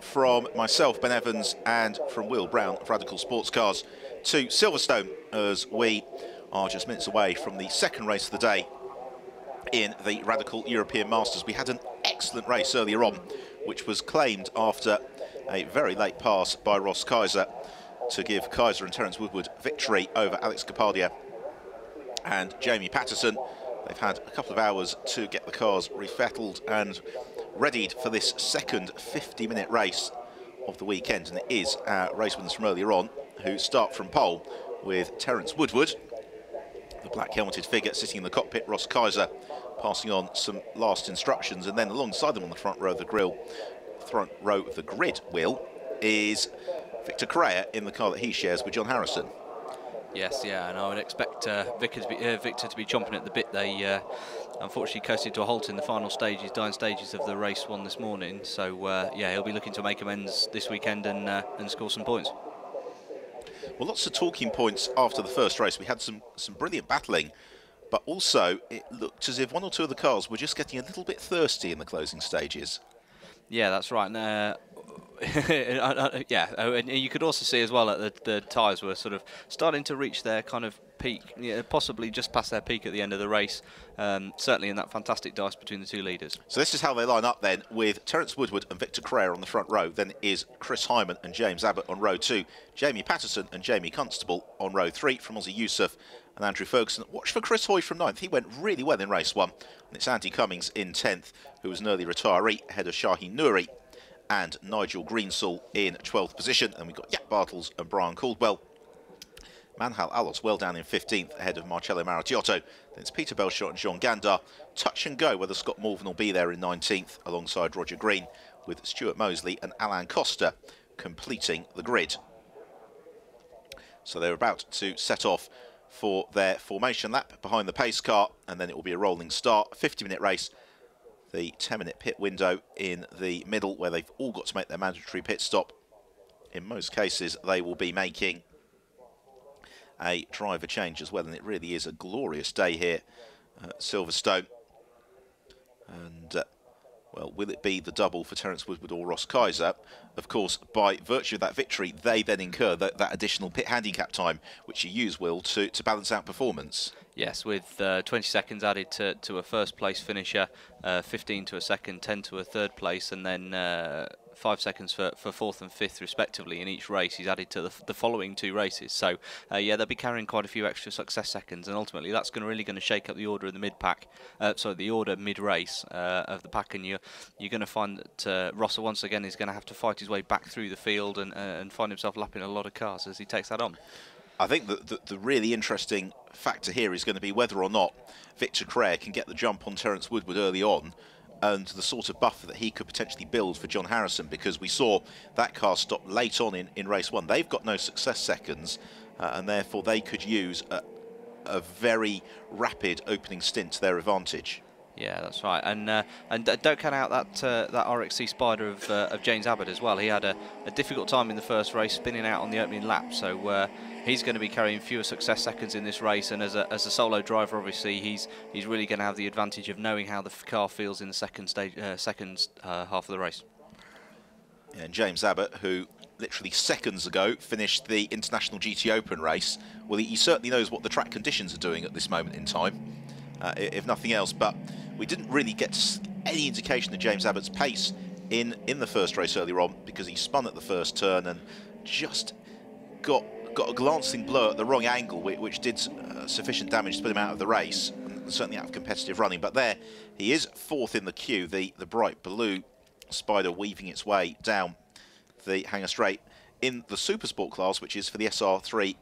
from myself, Ben Evans, and from Will Brown of Radical Sports Cars to Silverstone, as we are just minutes away from the second race of the day in the Radical European Masters. We had an excellent race earlier on, which was claimed after a very late pass by Ross Kaiser to give Kaiser and Terence Woodward victory over Alex Kapadia and Jamie Patterson. They've had a couple of hours to get the cars refettled and readied for this second 50-minute race of the weekend, and it is our race winners from earlier on who start from pole, with Terence Woodward, the black helmeted figure, sitting in the cockpit, Ross Kaiser passing on some last instructions, and then alongside them on the front row of the grid, Will, is Victor Correa in the car that he shares with John Harrison. Yes, yeah, and I would expect Victor to be chomping at the bit. They unfortunately coasted to a halt in the final stages, dying stages of the race one this morning. So yeah, he'll be looking to make amends this weekend and score some points. Well, lots of talking points after the first race. We had some brilliant battling, but also it looked as if one or two of the cars were just getting a little bit thirsty in the closing stages. Yeah, that's right. Yeah, and you could also see as well that the tyres were sort of starting to reach their kind of peak, possibly just past their peak at the end of the race, certainly in that fantastic dice between the two leaders. So this is how they line up then, with Terence Woodward and Victor Correa on the front row. Then is Chris Hyman and James Abbott on row 2, Jamie Patterson and Jamie Constable on row 3 from Ozzie Youssef and Andrew Ferguson. Watch for Chris Hoy from 9th. He went really well in race 1. And it's Andy Cummings in 10th, who was an early retiree, ahead of Shaheen Nouri and Nigel Greensall in 12th position. And we've got Jack Bartels and Brian Caldwell. Manhal Alos well down in 15th, ahead of Marcello Maracchiotto. Then it's Peter Belshot and John Gandar. Touch and go whether Scott Morvan will be there in 19th, alongside Roger Green, with Stuart Mosley and Alain Costa completing the grid. So they're about to set off for their formation lap behind the pace car, and then it will be a rolling start, a 50-minute race. The 10-minute pit window in the middle, where they've all got to make their mandatory pit stop. In most cases, they will be making a driver change as well, and it really is a glorious day here at Silverstone. And well, will it be the double for Terence Woodward or Ross Kaiser? Of course, by virtue of that victory, they then incur that additional pit handicap time, which you use, Will, to balance out performance. Yes, with 20 seconds added to a first place finisher, 15 to a second, 10 to a third place, and then 5 seconds for 4th and 5th respectively in each race. He's added to the following 2 races. So yeah, they'll be carrying quite a few extra success seconds, and ultimately that's really going to shake up the order in the mid-pack. The order mid-race of the pack, and you're going to find that Ross once again is going to have to fight his way back through the field and find himself lapping a lot of cars as he takes that on. I think that the really interesting factor here is going to be whether or not Victor Correa can get the jump on Terence Woodward early on, and the sort of buffer that he could potentially build for John Harrison, because we saw that car stop late on in race 1. They've got no success seconds, and therefore they could use a very rapid opening stint to their advantage. Yeah, that's right, and don't count out that RXC Spider of James Abbott as well. He had a difficult time in the first race, spinning out on the opening lap, so he's going to be carrying fewer success seconds in this race. And as a solo driver, obviously, he's really going to have the advantage of knowing how the car feels in the second half of the race. Yeah, and James Abbott, who literally seconds ago finished the International GT Open race, well, he certainly knows what the track conditions are doing at this moment in time, if nothing else. But we didn't really get any indication of James Abbott's pace in the first race earlier on, because he spun at the first turn and just got a glancing blow at the wrong angle, which did sufficient damage to put him out of the race, and certainly out of competitive running. But there he is, 4th in the queue, the bright blue Spider weaving its way down the hangar straight in the Supersport class, which is for the SR3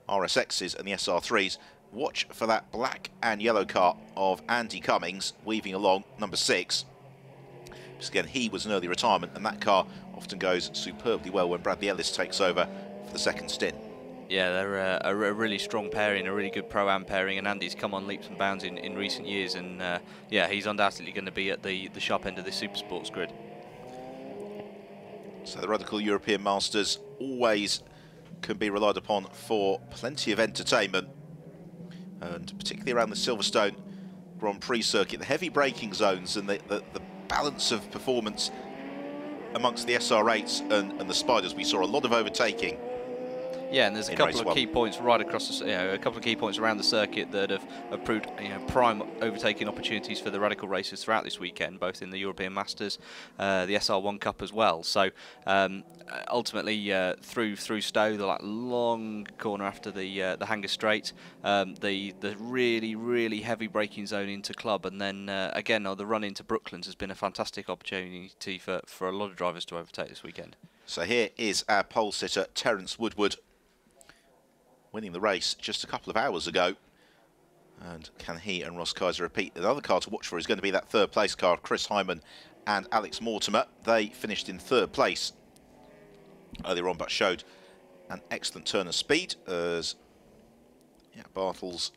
RSXs and the SR3s. Watch for that black and yellow car of Andy Cummings weaving along, number 6. Because again, he was an early retirement, and that car often goes superbly well when Bradley Ellis takes over for the second stint. Yeah, they're a really strong pairing, a really good Pro-Am pairing, and Andy's come on leaps and bounds in recent years, and yeah, he's undoubtedly going to be at the sharp end of the Supersports grid. So the Radical European Masters always can be relied upon for plenty of entertainment, and particularly around the Silverstone Grand Prix circuit, the heavy braking zones and the balance of performance amongst the SR8s and the Spiders. We saw a lot of overtaking. Yeah, and there's a couple of key points right across, the, a couple of key points around the circuit that have proved, prime overtaking opportunities for the Radical racers throughout this weekend, both in the European Masters, the SR1 Cup as well. So ultimately, through Stowe, the long corner after the Hanger Straight, the really heavy braking zone into Club, and then again the run into Brooklands has been a fantastic opportunity for a lot of drivers to overtake this weekend. So here is our pole sitter, Terence Woodward, winning the race just a couple of hours ago. And can he and Ross Kaiser repeat? Another car to watch for is going to be that third place car, Chris Hyman and Alex Mortimer. They finished in third place earlier on, but showed an excellent turn of speed as Bartels.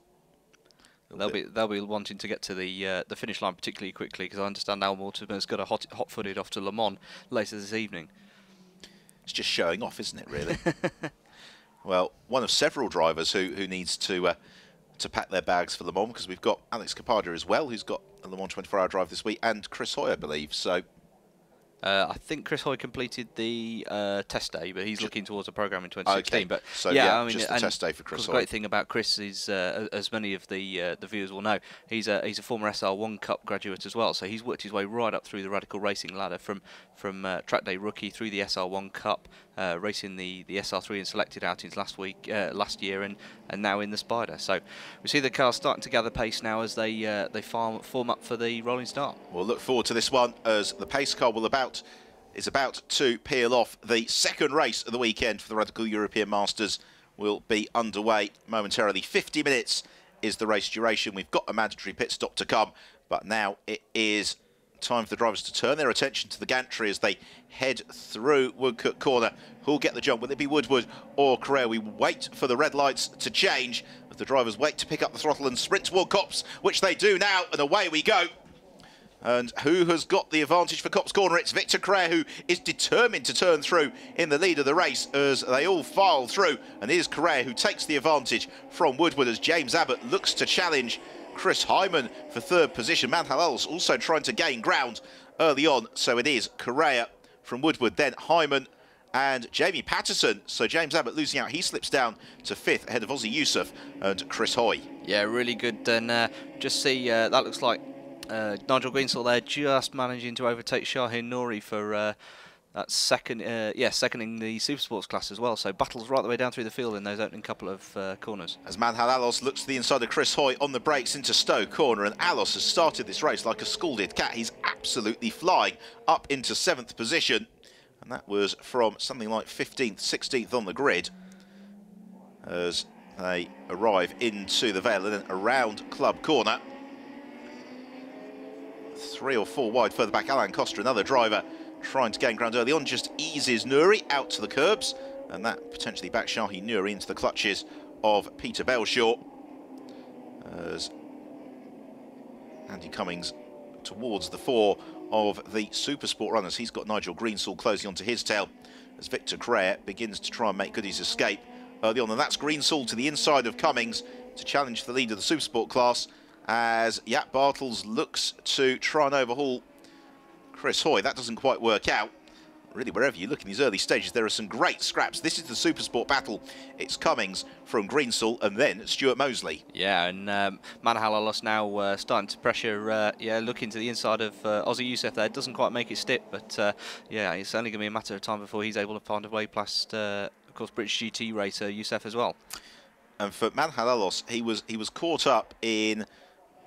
They'll be wanting to get to the finish line particularly quickly, because I understand Al Mortimer's got a hot-footed off to Le Mans later this evening. It's just showing off, isn't it, really? Well, one of several drivers who needs to pack their bags for Le Mans, because we've got Alex Caparda as well, who's got a Le Mans 24-hour drive this week, and Chris Hoy, I believe. So I think Chris Hoy completed the test day, but he's looking towards a programme in 2016. Okay. But so, I mean, just the test day for Chris Hoy. The great thing about Chris is, as many of the viewers will know, he's a former SR1 Cup graduate as well. So he's worked his way right up through the Radical Racing ladder from track day rookie through the SR1 Cup, racing the SR3 and selected outings last year, and now in the Spider. So we see the cars starting to gather pace now as they form up for the rolling start. We'll look forward to this one as the pace car is about to peel off. The second race of the weekend for the Radical European Masters will be underway momentarily. 50 minutes is the race duration. We've got a mandatory pit stop to come, but now it is time for the drivers to turn their attention to the gantry as they head through Woodcote Corner. Who'll get the jump? Will it be Woodward or Carrera? We wait for the red lights to change as the drivers wait to pick up the throttle and sprint toward Copse, which they do now, and away we go. And who has got the advantage for Copse Corner? It's Victor Carrera, who is determined to turn through in the lead of the race as they all file through. And it is Carrera who takes the advantage from Woodward as James Abbott looks to challenge Chris Hyman for third position. Manhal also trying to gain ground early on. So it is Carrera from Woodward, then Hyman and Jamie Patterson. So James Abbott losing out. He slips down to fifth ahead of Ozzy Yusuf and Chris Hoy. Yeah, really good. And just see, that looks like Nigel Greensall there just managing to overtake Shaheen Nouri for that seconding the Supersports class as well. So battles right the way down through the field in those opening couple of corners. As Manhal Alos looks to the inside of Chris Hoy on the brakes into Stowe Corner, and Alos has started this race like a scalded cat. He's absolutely flying up into 7th position, and that was from something like 15th, 16th on the grid as they arrive into the Vale and then around Club Corner. 3 or 4 wide further back, Alain Costa, another driver trying to gain ground early on, just eases Nouri out to the curbs, and that potentially backs Shaheen Nouri into the clutches of Peter Belshaw as Andy Cummings towards the 4 of the Supersport runners. He's got Nigel Greensall closing onto his tail as Victor Carrera begins to try and make good his escape early on, and that's Greensall to the inside of Cummings to challenge for the lead of the Supersport class as Jaap Bartels looks to try and overhaul Chris Hoy. That doesn't quite work out. Really, wherever you look in these early stages, there are some great scraps. This is the Supersport battle. It's Cummings from Greensall and then Stuart Mosley. Yeah, and Manhal Alos now starting to pressure, looking to the inside of Ozzy Yusuf there. Doesn't quite make it stick, but it's only going to be a matter of time before he's able to find a way past, of course, British GT racer Yusuf as well. And for Manhal Alos, he was caught up in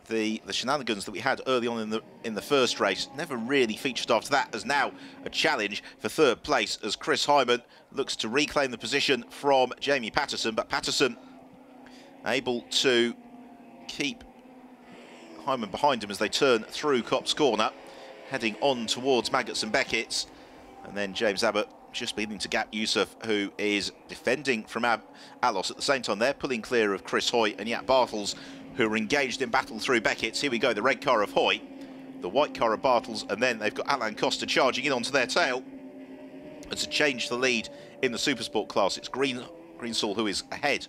the shenanigans that we had early on in the first race. Never really featured after that, as now a challenge for third place as Chris Hyman looks to reclaim the position from Jamie Patterson, but Patterson able to keep Hyman behind him as they turn through Copse Corner, heading on towards Maggots and Beckett's, and then James Abbott just beginning to gap Yusuf, who is defending from Alos. At the same time, they're pulling clear of Chris Hoy and Jaap Bartels, who are engaged in battle through Beckett's. Here we go, the red car of Hoy, the white car of Bartels, and then they've got Alain Costa charging in onto their tail. And to change the lead in the Supersport class, it's Greensall who is ahead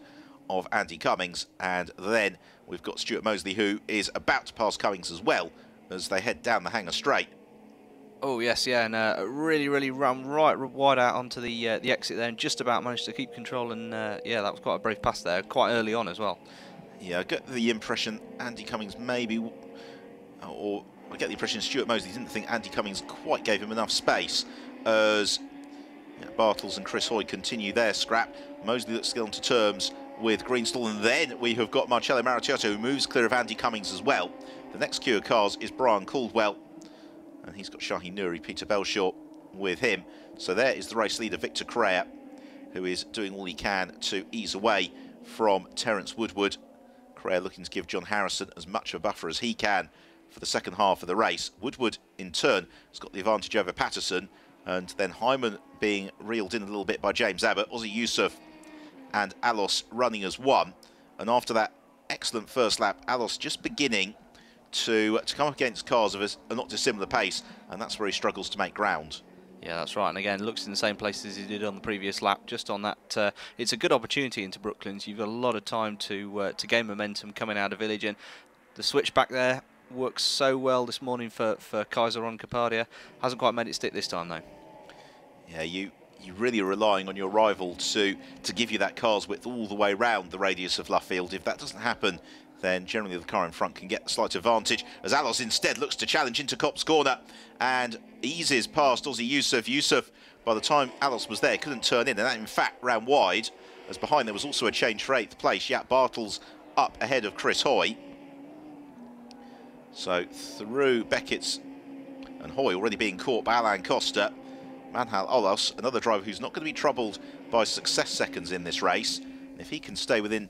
of Andy Cummings, and then we've got Stuart Mosley, who is about to pass Cummings as well as they head down the Hanger Straight. Oh yes, yeah, and really ran right wide out onto the exit there, and just about managed to keep control. And yeah, that was quite a brave pass there, quite early on as well. Yeah, I get the impression Andy Cummings maybe, or I get the impression Stuart Mosley didn't think Andy Cummings quite gave him enough space as Bartels and Chris Hoy continue their scrap. Mosley looks to get onto terms with Greenstall, and then we have got Marcello Maracciotto, who moves clear of Andy Cummings as well. The next queue of cars is Brian Caldwell, and he's got Shaheen Nouri, Peter Belshaw with him. So there is the race leader, Victor Correa, who is doing all he can to ease away from Terence Woodward. Correa looking to give John Harrison as much of a buffer as he can for the second half of the race. Woodward, in turn, has got the advantage over Patterson, and then Hyman being reeled in a little bit by James Abbott, Ozzy Yusuf and Alos running as one. And after that excellent first lap, Alos just beginning to come up against cars of a not dissimilar pace, and that's where he struggles to make ground. Yeah, that's right. And again, looks in the same place as he did on the previous lap. Just on that, it's a good opportunity into Brooklands. You've got a lot of time to gain momentum coming out of Village, and the switch back there works so well this morning for Kaiser on Capadia. Hasn't quite made it stick this time though. Yeah, you really are relying on your rival to give you that car's width all the way round the radius of Luffield. If that doesn't happen, then generally the car in front can get a slight advantage, as Alos instead looks to challenge into Copse Corner and eases past Ozzy Yusuf. Yusuf, by the time Alos was there, couldn't turn in, and that in fact ran wide, as behind there was also a change for 8th place. Jaap Bartels up ahead of Chris Hoy. So through Beckett's and Hoy already being caught by Alain Costa. Manhal Olos, another driver who's not going to be troubled by success seconds in this race. If he can stay within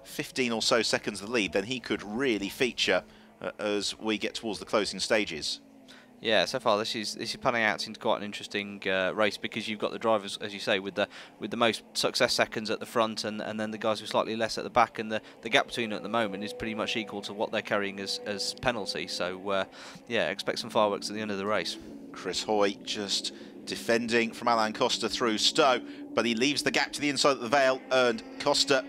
15 or so seconds of the lead, then he could really feature as we get towards the closing stages. Yeah, so far this is panning out into quite an interesting race, because you've got the drivers, as you say, with the most success seconds at the front, and then the guys with slightly less at the back, and the gap between them at the moment is pretty much equal to what they're carrying as penalty. So yeah, expect some fireworks at the end of the race. Chris Hoy just defending from Alain Costa through Stowe, but he leaves the gap to the inside of the Vale, and Costa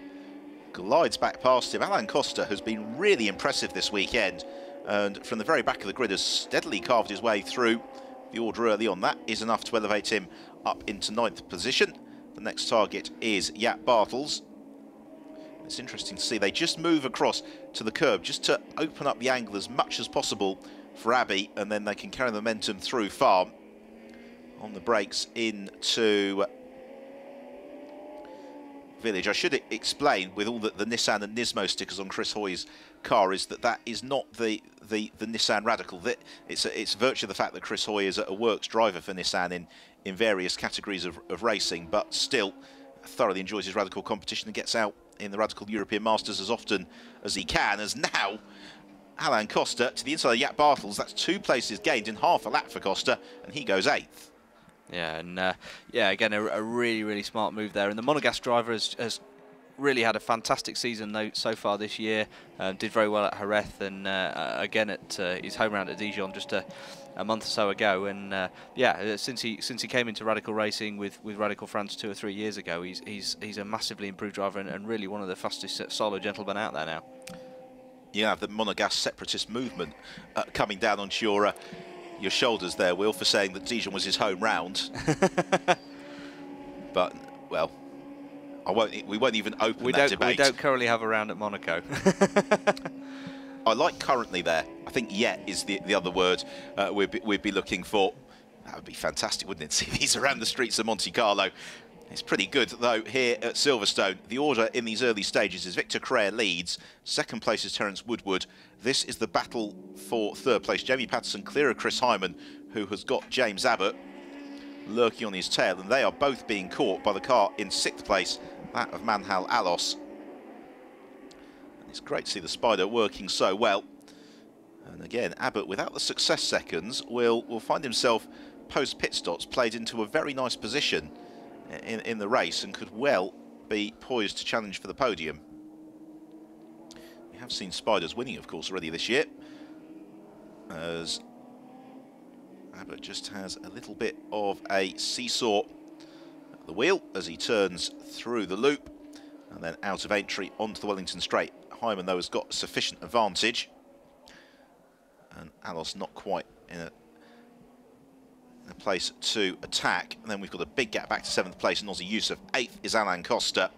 glides back past him. Alain Costa has been really impressive this weekend, and from the very back of the grid has steadily carved his way through the order early on. That is enough to elevate him up into 9th position. The next target is Jaap Bartels. It's interesting to see they just move across to the curb just to open up the angle as much as possible for Abbey, and then they can carry the momentum through Farm. On the brakes into Village. I should explain, with all the Nissan and Nismo stickers on Chris Hoy's car, is that is not the Nissan Radical. It's virtue of the fact that Chris Hoy is a works driver for Nissan in various categories of racing, but still thoroughly enjoys his Radical competition and gets out in the Radical European Masters as often as he can. As now Alain Costa to the inside of Jaap Bartels. That's 2 places gained in half a lap for Costa, and he goes 8th. Yeah, and yeah, again, a really smart move there. And the Monegasque driver has really had a fantastic season so far this year. Did very well at Jerez, and again at his home round at Dijon just a month or so ago. And yeah, since he came into Radical racing with Radical France 2 or 3 years ago, he's a massively improved driver, and really one of the fastest solo gentlemen out there now. You have the Monegasque separatist movement coming down onto your shoulders there, Will, for saying that Dijon was his home round. But, well, we won't even open that debate. We don't currently have a round at Monaco. I like currently there. I think yet is the other word we'd be looking for. That would be fantastic, wouldn't it? See these around the streets of Monte Carlo. It's pretty good, though, here at Silverstone. The order in these early stages is Victor Correa leads. 2nd place is Terence Woodward. This is the battle for 3rd place. Jamie Patterson clear of Chris Hyman, who has got James Abbott lurking on his tail, and they are both being caught by the car in 6th place, that of Manhal Alos. And it's great to see the Spider working so well. And again, Abbott, without the success seconds, will find himself post-pit stops played into a very nice position in the race, and could well be poised to challenge for the podium. We have seen Spiders winning, of course, already this year, as Abbott just has a little bit of a seesaw at the wheel as he turns through the loop and then out of entry onto the Wellington Straight. Hyman, though, has got sufficient advantage, and Alos not quite in a a place to attack. And then we've got a big gap back to 7th place in Aussie Yusuf. 8th is Alan Costa.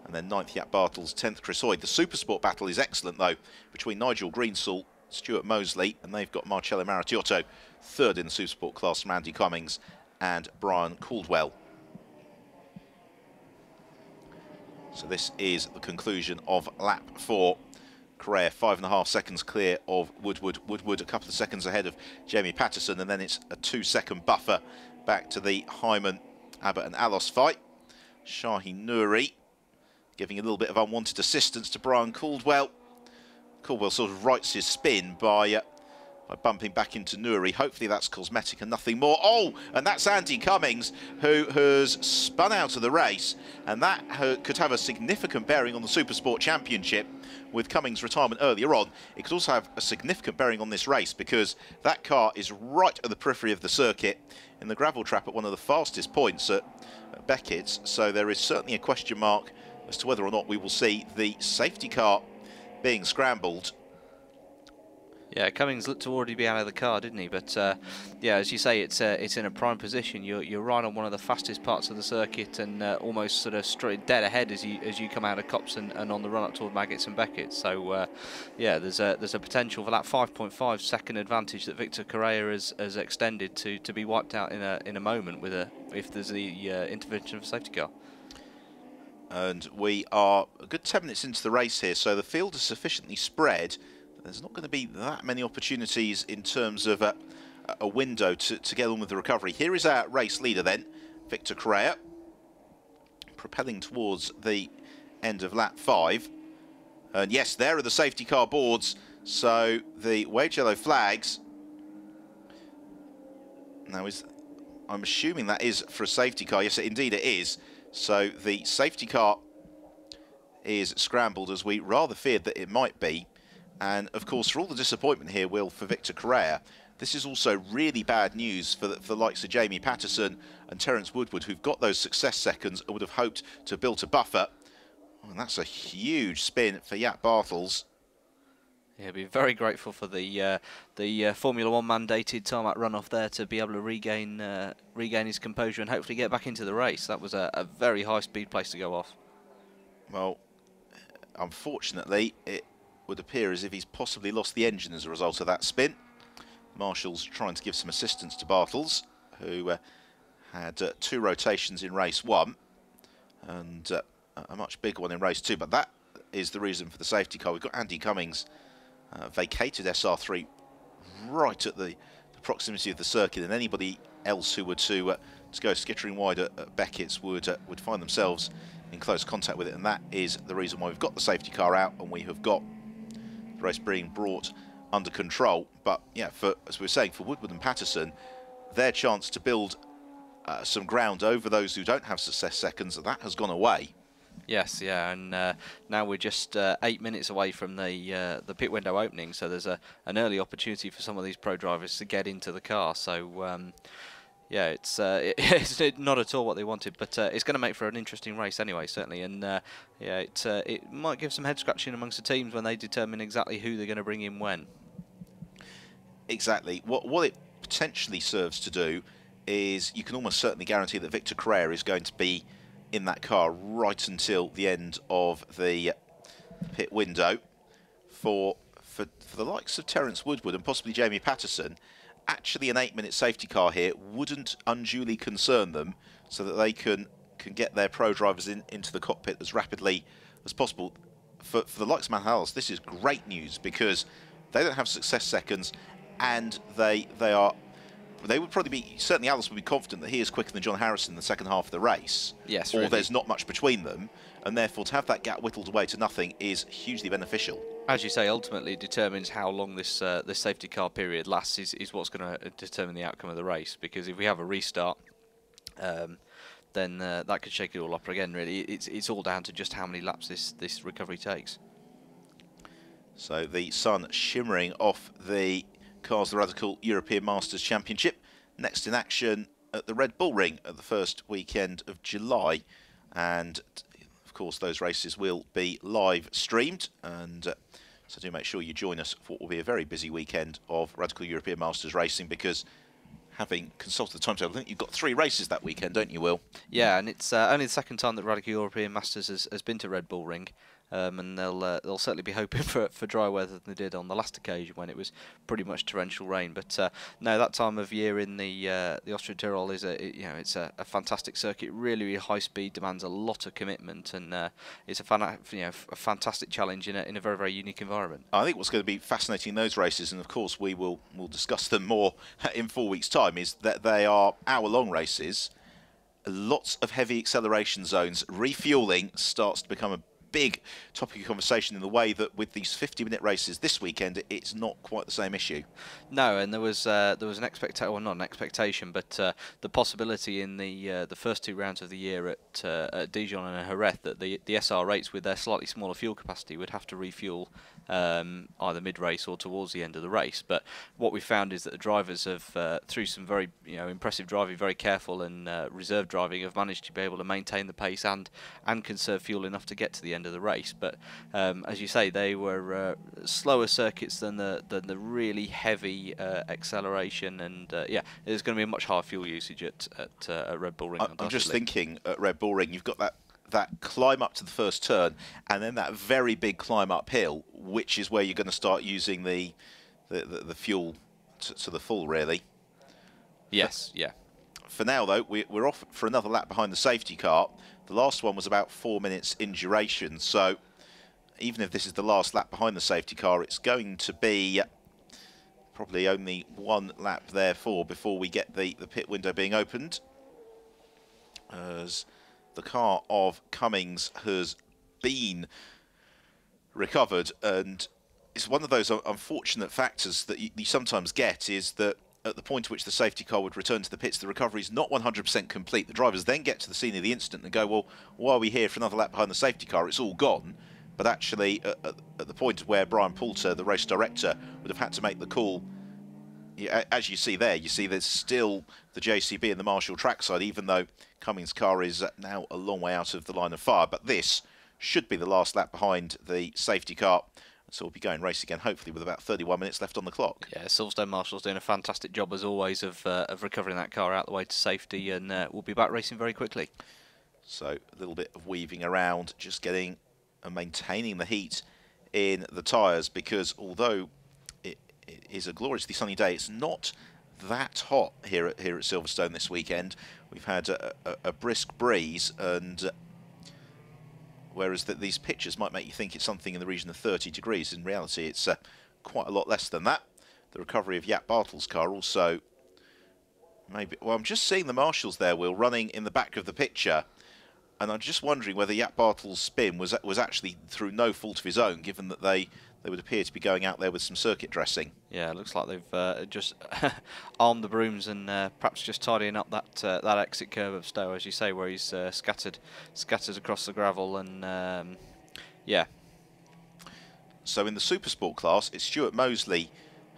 And then 9th, Jaap Bartels, 10th, Chris Hoyd. The Supersport battle is excellent, though, between Nigel Greensall, Stuart Mosley, and they've got Marcello Maritiotto, 3rd in the Supersport class from Andy Cummings and Brian Caldwell. So this is the conclusion of lap 4. Correa 5.5 seconds clear of Woodward. Woodward a couple of seconds ahead of Jamie Patterson, and then it's a 2-second buffer back to the Hyman, Abbott and Alos fight. Shaheen Nouri giving a little bit of unwanted assistance to Brian Caldwell. Caldwell sort of rights his spin by bumping back into Nouri. Hopefully that's cosmetic and nothing more. Oh, and that's Andy Cummings, who has spun out of the race, and that could have a significant bearing on the Supersport Championship. With Cummings' retirement earlier on, it could also have a significant bearing on this race, because that car is right at the periphery of the circuit in the gravel trap at one of the fastest points at Beckett's. So there is certainly a question mark as to whether or not we will see the safety car being scrambled. Yeah, Cummings looked to already be out of the car, didn't he? But yeah, as you say, it's in a prime position. You're right on one of the fastest parts of the circuit, and almost sort of straight dead ahead as you come out of Copse and on the run up toward Maggots and Beckett. So yeah, there's a potential for that 5.5 second advantage that Victor Correa has extended to be wiped out in a moment if there's the intervention of a safety car. And we are a good 10 minutes into the race here, so the field is sufficiently spread. There's not going to be that many opportunities in terms of a window to get on with the recovery. Here is our race leader then, Victor Correa, propelling towards the end of lap 5. And yes, there are the safety car boards, so the waved yellow flags. Now, I'm assuming that is for a safety car. Yes, indeed it is. So the safety car is scrambled, as we rather feared that it might be. And of course, for all the disappointment here, Will, for Victor Correa, this is also really bad news for the likes of Jamie Patterson and Terence Woodward, who've got those success seconds and would have hoped to have built a buffer. Oh, and that's a huge spin for Jaap Bartels. Yeah, be very grateful for the Formula One mandated tarmac runoff there to be able to regain his composure and hopefully get back into the race. That was a very high speed place to go off. Well, unfortunately, it would appear as if he's possibly lost the engine as a result of that spin. Marshall's trying to give some assistance to Bartels, who had 2 rotations in race 1 and a much bigger one in race 2, but that is the reason for the safety car. We've got Andy Cummings vacated SR3 right at the proximity of the circuit, and anybody else who were to go skittering wide at Beckett's would find themselves in close contact with it, and that is the reason why we've got the safety car out and we have got the race being brought under control. But yeah, as we were saying, for Woodward and Patterson, their chance to build some ground over those who don't have success seconds, that has gone away. Yes, yeah, and now we're just 8 minutes away from the pit window opening, so there's an early opportunity for some of these pro drivers to get into the car. So yeah, it's not at all what they wanted, but it's going to make for an interesting race anyway, certainly. And yeah, it might give some head scratching amongst the teams when they determine exactly who they're going to bring in when. Exactly. What it potentially serves to do is you can almost certainly guarantee that Victor Correa is going to be in that car right until the end of the pit window. For the likes of Terence Woodward and possibly Jamie Patterson, actually an 8-minute safety car here wouldn't unduly concern them, so that they can get their pro drivers into the cockpit as rapidly as possible. For the likes of Manhalas, this is great news, because they don't have success seconds, and they would probably be, certainly Alice would be confident that he is quicker than John Harrison in the second half of the race. Yes, or really. There's not much between them, and therefore to have that gap whittled away to nothing is hugely beneficial. As you say, ultimately it determines how long this safety car period lasts is what's going to determine the outcome of the race. Because if we have a restart, then that could shake it all up again. Really, it's all down to just how many laps this recovery takes. So the sun shimmering off the Cars the Radical European Masters Championship. Next in action at the Red Bull Ring at the first weekend of July, and of course those races will be live streamed, and so do make sure you join us for what will be a very busy weekend of Radical European Masters racing, because having consulted the timetable, I think you've got 3 races that weekend, don't you, Will? Yeah, and it's only the second time that Radical European Masters has been to Red Bull Ring. And they'll certainly be hoping for dry weather than they did on the last occasion when it was pretty much torrential rain. But no, that time of year in the Austrian Tyrol is it's a fantastic circuit. Really high speed, demands a lot of commitment, and it's a fantastic challenge in a very, very unique environment. I think what's going to be fascinating in those races, and of course we'll discuss them more in 4 weeks' time, is that they are hour-long races. Lots of heavy acceleration zones. Refueling starts to become a big topic of conversation in the way that with these 50-minute races this weekend, it's not quite the same issue. No, and there was an expectation, well, not an expectation, but the possibility in the first 2 rounds of the year at Dijon and Jerez that the SR8s with their slightly smaller fuel capacity would have to refuel either mid-race or towards the end of the race. But what we found is that the drivers have, through some very impressive driving, very careful and reserve driving, have managed to be able to maintain the pace and conserve fuel enough to get to the end of the race. But as you say, they were slower circuits than the really heavy acceleration, and there's going to be a much higher fuel usage at Red Bull Ring. I'm just thinking at Red Bull Ring, you've got that climb up to the first turn, and then that very big climb uphill, which is where you're going to start using the fuel to the full, really. Yes, yeah. For now, though, we're off for another lap behind the safety car. The last one was about 4 minutes in duration, so even if this is the last lap behind the safety car, it's going to be probably only 1 lap, therefore, before we get the pit window being opened, as the car of Cummings has been recovered. And it's one of those unfortunate factors that you sometimes get, is that at the point at which the safety car would return to the pits, the recovery is not 100% complete. The drivers then get to the scene of the incident and go, well, why are we here for another lap behind the safety car? It's all gone. But actually, at the point where Brian Poulter, the race director, would have had to make the call, as you see there, you see there's still the JCB and the Marshall trackside, even though Cummings' car is now a long way out of the line of fire. But this should be the last lap behind the safety car. So we'll be going race again, hopefully, with about 31 minutes left on the clock. Yeah, Silverstone Marshall's doing a fantastic job, as always, of recovering that car out the way to safety, and we'll be back racing very quickly. So a little bit of weaving around, just getting and maintaining the heat in the tyres, because although it is a gloriously sunny day, it's not that hot here at Silverstone this weekend. We've had a brisk breeze, and whereas these pictures might make you think it's something in the region of 30 degrees, in reality it's quite a lot less than that. The recovery of Jaap Bartel's car also maybe... Well, I'm just seeing the Marshalls there, Will, running in the back of the picture, and I'm just wondering whether Jaap Bartel's spin was actually through no fault of his own, given that they would appear to be going out there with some circuit dressing. Yeah, it looks like they've just armed the brooms and perhaps just tidying up that exit curve of Stowe, as you say, where he's scattered across the gravel, and yeah. So in the Supersport class, it's Stuart Mosley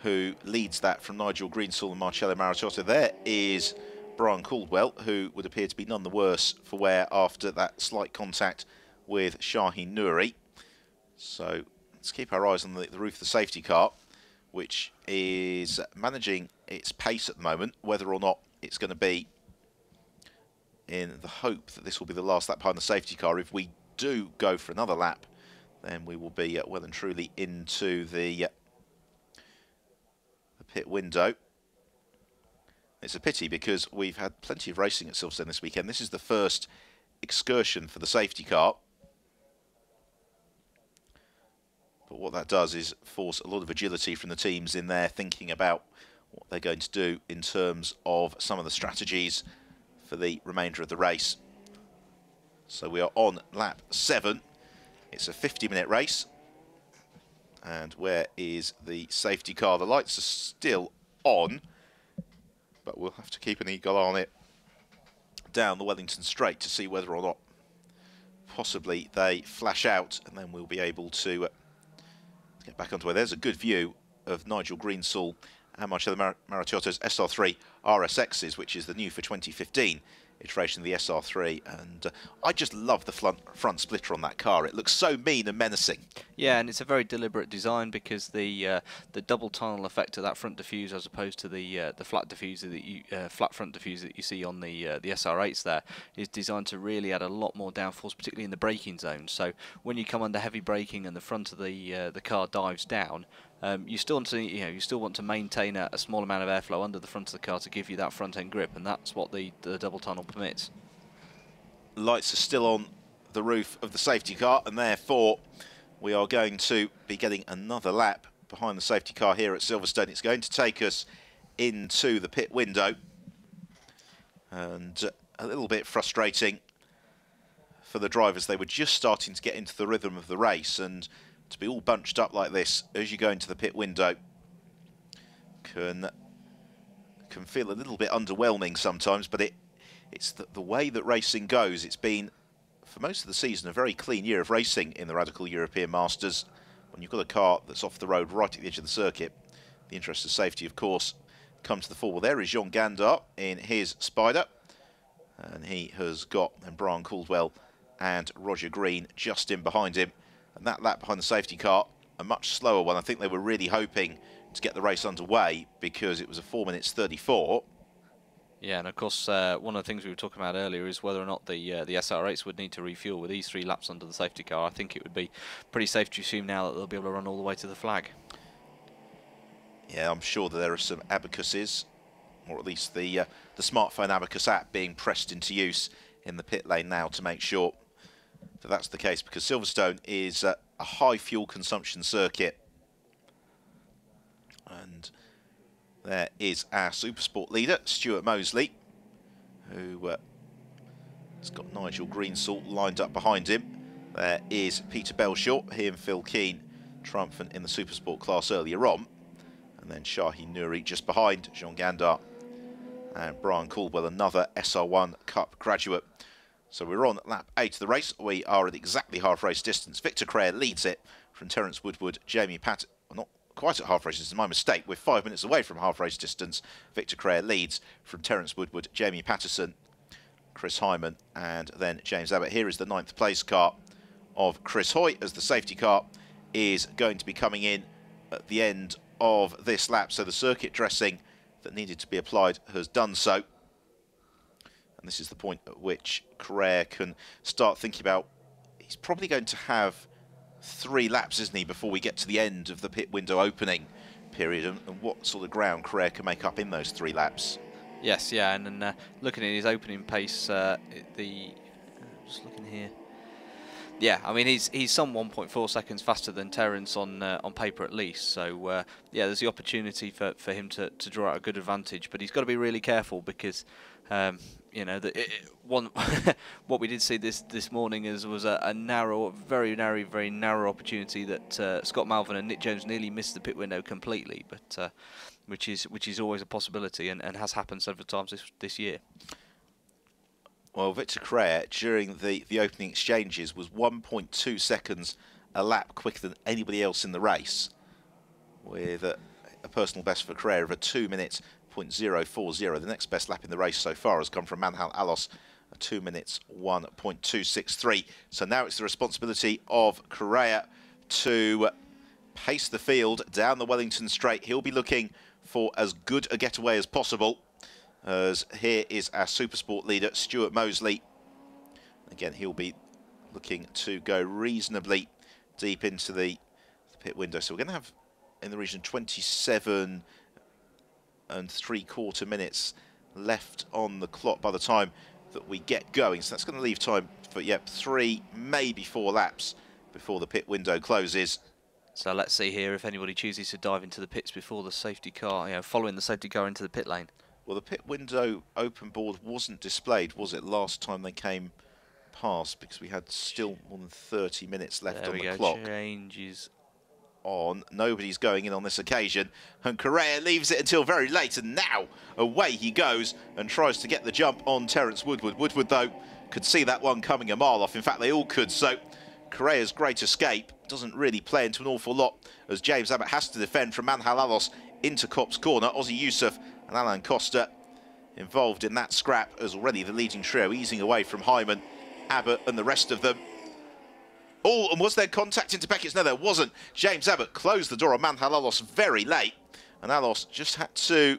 who leads that from Nigel Greensall and Marcello Maracciotto. There is Brian Caldwell, who would appear to be none the worse for wear after that slight contact with Shaheen Nouri. So let's keep our eyes on the roof of the safety car, which is managing its pace at the moment. Whether or not it's going to be in the hope that this will be the last lap behind the safety car. If we do go for another lap, then we will be well and truly into the pit window. It's a pity, because we've had plenty of racing at Silverstone this weekend. This is the first excursion for the safety car. But what that does is force a lot of agility from the teams in there, thinking about what they're going to do in terms of some of the strategies for the remainder of the race. So we are on lap 7. It's a 50-minute race. And where is the safety car? The lights are still on, but we'll have to keep an eagle eye on it down the Wellington Straight to see whether or not possibly they flash out, and then we'll be able to get back onto where there's a good view of Nigel Greensall and Marcello Maracciotto's SR3 RSXs, which is the new for 2015, iteration of the SR3, and I just love the front splitter on that car. It looks so mean and menacing. Yeah, and it's a very deliberate design, because the double tunnel effect of that front diffuser, as opposed to the flat diffuser that you flat front diffuser that you see on the SR8s, there is designed to really add a lot more downforce, particularly in the braking zone. So when you come under heavy braking and the front of the car dives down, you still want to, you still want to maintain a small amount of airflow under the front of the car to give you that front end grip, and that's what the double tunnel permits. Lights are still on the roof of the safety car, and therefore we are going to be getting another lap behind the safety car here at Silverstone. It's going to take us into the pit window, and a little bit frustrating for the drivers. They were just starting to get into the rhythm of the race, and to be all bunched up like this as you go into the pit window can feel a little bit underwhelming sometimes, but it's the way that racing goes. It's been, for most of the season, a very clean year of racing in the Radical European Masters. When you've got a car that's off the road right at the edge of the circuit, the interest of safety, of course, comes to the fore. Well, there is Jean Gandart in his Spider, and he has got Brian Caldwell and Roger Green just in behind him. And that lap behind the safety car, a much slower one. I think they were really hoping to get the race underway, because it was a 4 minutes 34. Yeah, and of course, one of the things we were talking about earlier is whether or not the SR8s would need to refuel with these 3 laps under the safety car. I think it would be pretty safe to assume now that they'll be able to run all the way to the flag. Yeah, I'm sure that there are some abacuses, or at least the smartphone abacus app being pressed into use in the pit lane now to make sure that that's the case, because Silverstone is a high fuel consumption circuit. And there is our Supersport leader, Stuart Mosley, who has got Nigel Greensalt lined up behind him. There is Peter Belshaw, he and Phil Keane triumphant in the Supersport class earlier on. And then Shaheen Nouri just behind Jean Gandart. And Brian Caldwell, another SR1 Cup graduate. So we're on lap 8 of the race. We are at exactly half race distance. Victor Crair leads it from Terence Woodward, Jamie Patterson. Well, not quite at half race distance, my mistake. We're 5 minutes away from half race distance. Victor Crair leads from Terence Woodward, Jamie Patterson, Chris Hyman, and then James Abbott. Here is the 9th place car of Chris Hoy, as the safety car is going to be coming in at the end of this lap. So the circuit dressing that needed to be applied has done so. And this is the point at which Carrere can start thinking about, he's probably going to have 3 laps, isn't he, before we get to the end of the pit window opening period, and what sort of ground Carrere can make up in those 3 laps. Yes, yeah, and then looking at his opening pace, just looking here. Yeah, I mean he's some 1.4 seconds faster than Terence on paper at least. So yeah, there's the opportunity for him to draw out a good advantage, but he's got to be really careful, because you know what we did see this morning was a narrow, very narrow opportunity that Scott Malvin and Nick Jones nearly missed the pit window completely, but which is always a possibility, and has happened several times this year. Well, Victor Crair, during the opening exchanges, was 1.2 seconds a lap quicker than anybody else in the race, with a personal best for Crair of a 2 minutes 0.040. The next best lap in the race so far has come from Manhal Alos, a 2 minutes 1.263. So now it's the responsibility of Correa to pace the field down the Wellington Straight. He'll be looking for as good a getaway as possible. As here is our Supersport leader, Stuart Mosley. Again, he'll be looking to go reasonably deep into the pit window. So we're going to have in the region 27 3/4 minutes left on the clock by the time that we get going. So that's going to leave time for, yep, 3, maybe 4 laps before the pit window closes. So let's see here if anybody chooses to dive into the pits before the safety car, following the safety car into the pit lane. Well, the pit window open board wasn't displayed, was it, last time they came past, because we had still more than 30 minutes left on the clock. Changes on. Nobody's going in on this occasion, and Correa leaves it until very late, and now away he goes and tries to get the jump on Terence Woodward. Woodward, though, could see that one coming a mile off. In fact, they all could. So Correa's great escape doesn't really play into an awful lot, as James Abbott has to defend from Manhal Alos into Kopp's corner. Ozzy Yusuf and Alan Costa, involved in that scrap, as already the leading trio easing away from Hyman, Abbott and the rest of them. Oh, and was there contact into Beckett's? No, there wasn't. James Abbott closed the door on Manhal Alos very late, and Alos just had to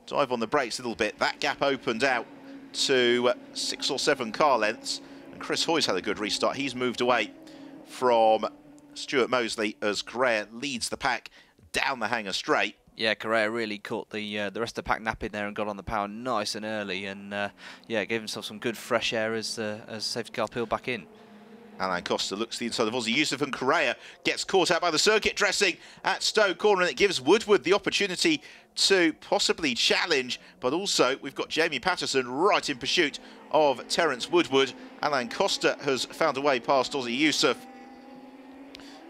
dive on the brakes a little bit. That gap opened out to 6 or 7 car lengths, and Chris Hoy's had a good restart. He's moved away from Stuart Mosley as Correa leads the pack down the hangar straight. Yeah, Correa really caught the rest of the pack napping there and got on the power nice and early, and yeah, gave himself some good fresh air as safety car peeled back in. Alain Costa looks to the inside of Ozzy Yusuf, and Correa gets caught out by the circuit dressing at Stoke Corner, and it gives Woodward the opportunity to possibly challenge, but also we've got Jamie Patterson right in pursuit of Terence Woodward. Alain Costa has found a way past Ozzy Yusuf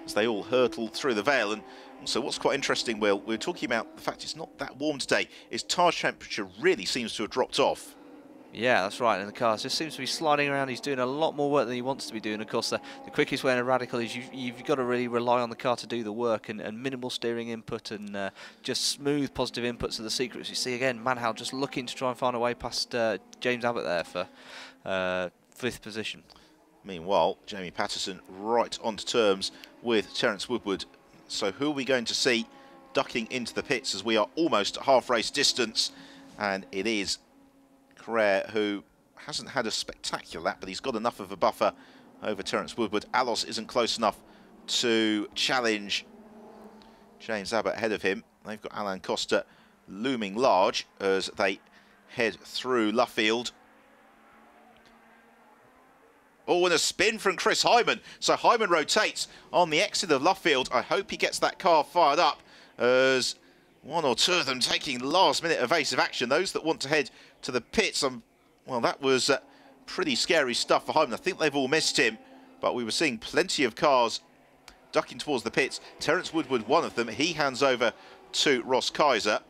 as they all hurtle through the Vale. And also what's quite interesting, Will, we're talking about the fact it's not that warm today, is tyre temperature really seems to have dropped off. Yeah, that's right, and the car just seems to be sliding around. He's doing a lot more work than he wants to be doing. Of course, the quickest way in a radical is you've got to really rely on the car to do the work, and minimal steering input, and just smooth, positive inputs are the secrets. You see, again, Manhal just looking to try and find a way past James Abbott there for 5th position. Meanwhile, Jamie Patterson right onto terms with Terence Woodward. So who are we going to see ducking into the pits as we are almost at half-race distance? And it is Correa, who hasn't had a spectacular lap, but he's got enough of a buffer over Terence Woodward. Alos isn't close enough to challenge James Abbott ahead of him. They've got Alain Costa looming large as they head through Luffield. Oh, and a spin from Chris Hyman. So Hyman rotates on the exit of Luffield. I hope he gets that car fired up, as one or two of them taking last-minute evasive action. Those that want to head to the pits, well, that was pretty scary stuff for Hyman. I think they've all missed him, but we were seeing plenty of cars ducking towards the pits. Terence Woodward, one of them, he hands over to Ross Kaiser.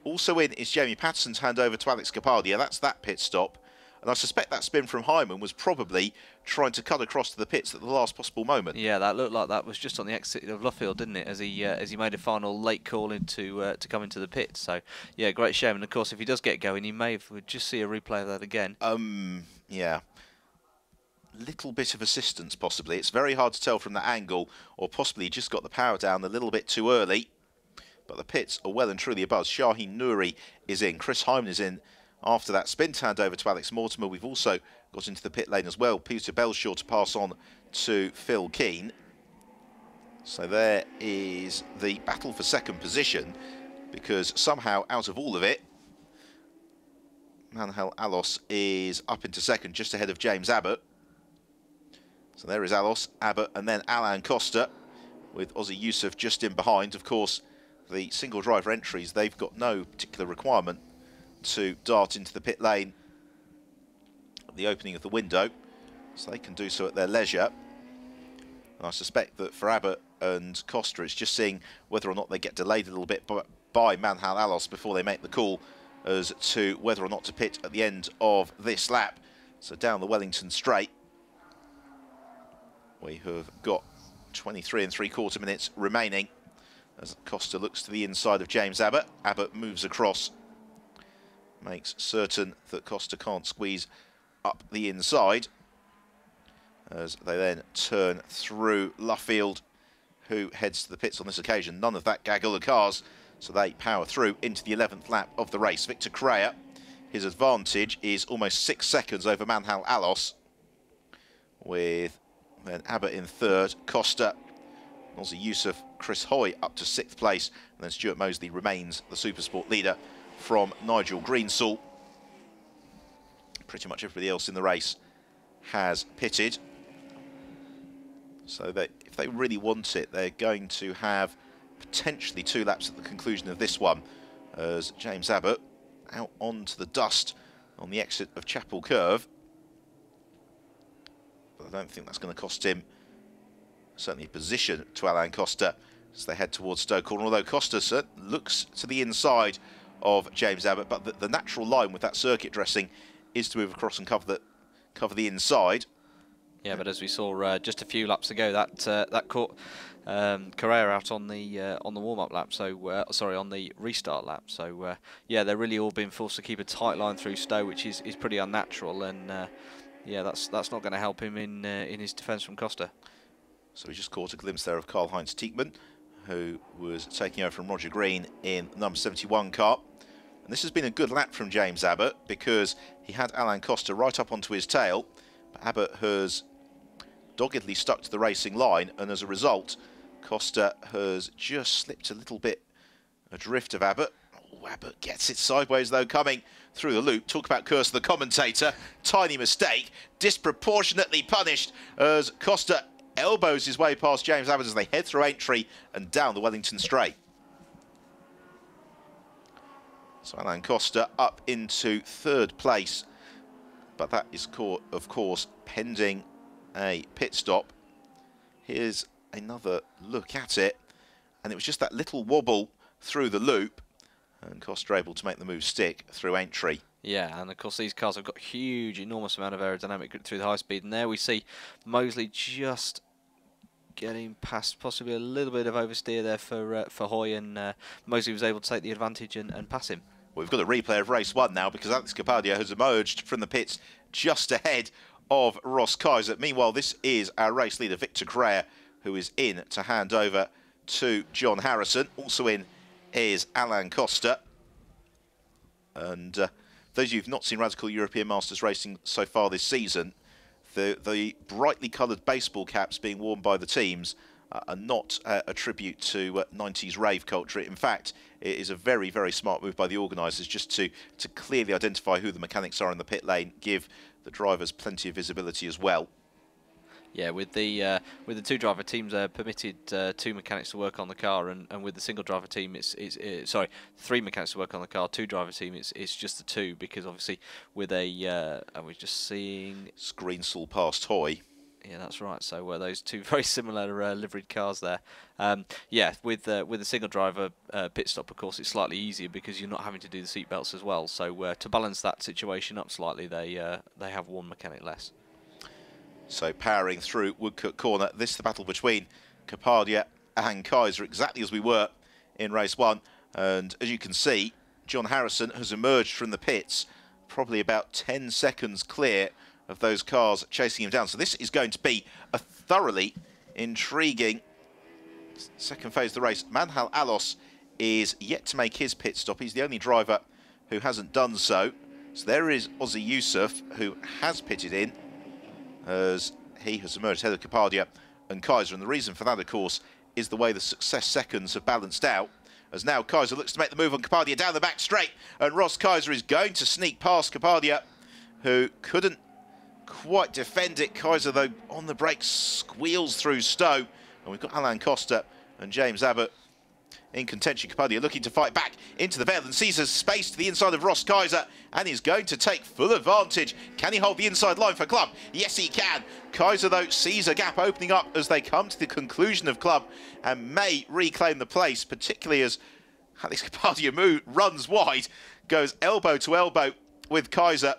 Also in is Jamie Patterson's handover to Alex Capaldi. Yeah, that's that pit stop. And I suspect that spin from Hyman was probably trying to cut across to the pits at the last possible moment. Yeah, that looked like that was just on the exit of Luffield, didn't it? As he made a final late call to come into the pits. So yeah, great shame. And of course, if he does get going, he may we'll just see a replay of that again. Yeah. Little bit of assistance possibly. It's very hard to tell from that angle, or possibly just got the power down a little bit too early. But the pits are well and truly abuzz. Shaheen Nouri is in. Chris Hyman is in. After that spin hand over to Alex Mortimer, we've also got into the pit lane as well. Peter Belshaw to pass on to Phil Keane. So there is the battle for second position, because somehow out of all of it, Manhal Alos is up into second, just ahead of James Abbott. So there is Alos, Abbott, and then Alain Costa, with Ozzy Yusuf just in behind. Of course, the single driver entries, they've got no particular requirement to dart into the pit lane at the opening of the window, so they can do so at their leisure. And I suspect that for Abbott and Costa, it's just seeing whether or not they get delayed a little bit by Manhal Alos before they make the call as to whether or not to pit at the end of this lap. So down the Wellington straight, we have got 23 3/4 minutes remaining as Costa looks to the inside of James Abbott. Abbott moves across, makes certain that Costa can't squeeze up the inside as they then turn through Luffield, who heads to the pits on this occasion. None of that gaggle of cars, so they power through into the 11th lap of the race. Victor Correa, his advantage is almost 6 seconds over Manhal Alos, with then Abbott in third, Costa, Ozzy Yusuf, Chris Hoy up to 6th place, and then Stuart Mosley remains the Supersport leader from Nigel Greensall. Pretty much everybody else in the race has pitted. So that if they really want it, they're going to have potentially 2 laps at the conclusion of this one, as James Abbott out onto the dust on the exit of Chapel Curve. But I don't think that's going to cost him certainly a position to Alain Costa as they head towards Stoke Corner, although Costa looks to the inside of James Abbott, but the natural line with that circuit dressing is to move across and cover the inside. Yeah, but as we saw just a few laps ago, that caught Correa out on the warm-up lap. So sorry, on the restart lap. So yeah, they're really all being forced to keep a tight line through Stowe, which is pretty unnatural. And yeah, that's not going to help him in his defence from Costa. So we just caught a glimpse there of Karl-Heinz Tieckmann, who was taking over from Roger Green in the number 71 car. And this has been a good lap from James Abbott because he had Alain Costa right up onto his tail. But Abbott has doggedly stuck to the racing line, and as a result, Costa has just slipped a little bit adrift of Abbott. Oh, Abbott gets it sideways though, coming through the loop. Talk about curse of the commentator. Tiny mistake, disproportionately punished as Costa elbows his way past James Abbott as they head through Aintree and down the Wellington Straight. So Alain Costa up into third place, but that is, of course, pending a pit stop. Here's another look at it, and it was just that little wobble through the loop, and Costa able to make the move stick through Aintree. Yeah, and of course these cars have got huge, enormous amount of aerodynamic grip through the high speed, and there we see Mosley just getting past, possibly a little bit of oversteer there for Hoy, and Mosley was able to take the advantage and pass him. Well, we've got a replay of race one now because Alex Capadia has emerged from the pits just ahead of Ross Kaiser. Meanwhile, this is our race leader, Victor Correa, who is in to hand over to John Harrison. Also in is Alain Costa. And those of you who've not seen Radical European Masters racing so far this season, the brightly coloured baseball caps being worn by the teams are not a tribute to 90s rave culture. In fact, it is a very, very smart move by the organisers just to clearly identify who the mechanics are in the pit lane, give the drivers plenty of visibility as well. Yeah, with the two driver teams, permitted two mechanics to work on the car, and with the single driver team, it's sorry, three mechanics to work on the car. Two driver team, it's just the two, because obviously with a and we're just seeing Screensaw past Hoy. Yeah, that's right. So those two very similar liveried cars there. Yeah, with the single driver pit stop, of course, it's slightly easier because you're not having to do the seat belts as well. So to balance that situation up slightly, they have one mechanic less. So powering through Woodcote Corner, this is the battle between Capadia and Kaiser, exactly as we were in race one. And as you can see, John Harrison has emerged from the pits, probably about 10 seconds clear of those cars chasing him down. So this is going to be a thoroughly intriguing second phase of the race. Manhal Alos is yet to make his pit stop. He's the only driver who hasn't done so. So there is Ozzy Yusuf, who has pitted in, as he has emerged ahead of Capadia and Kaiser. And the reason for that, of course, is the way the success seconds have balanced out, as now Kaiser looks to make the move on Capadia down the back straight, and Ross Kaiser is going to sneak past Capadia, who couldn't quite defend it. Kaiser, though, on the brakes, squeals through Stowe, and we've got Alain Costa and James Abbott in contention. Capadia looking to fight back into the Vale and sees a space to the inside of Ross Kaiser and is going to take full advantage. Can he hold the inside line for Club? Yes, he can. Kaiser, though, sees a gap opening up as they come to the conclusion of Club and may reclaim the place, particularly as Alex Capadia runs wide, goes elbow to elbow with Kaiser,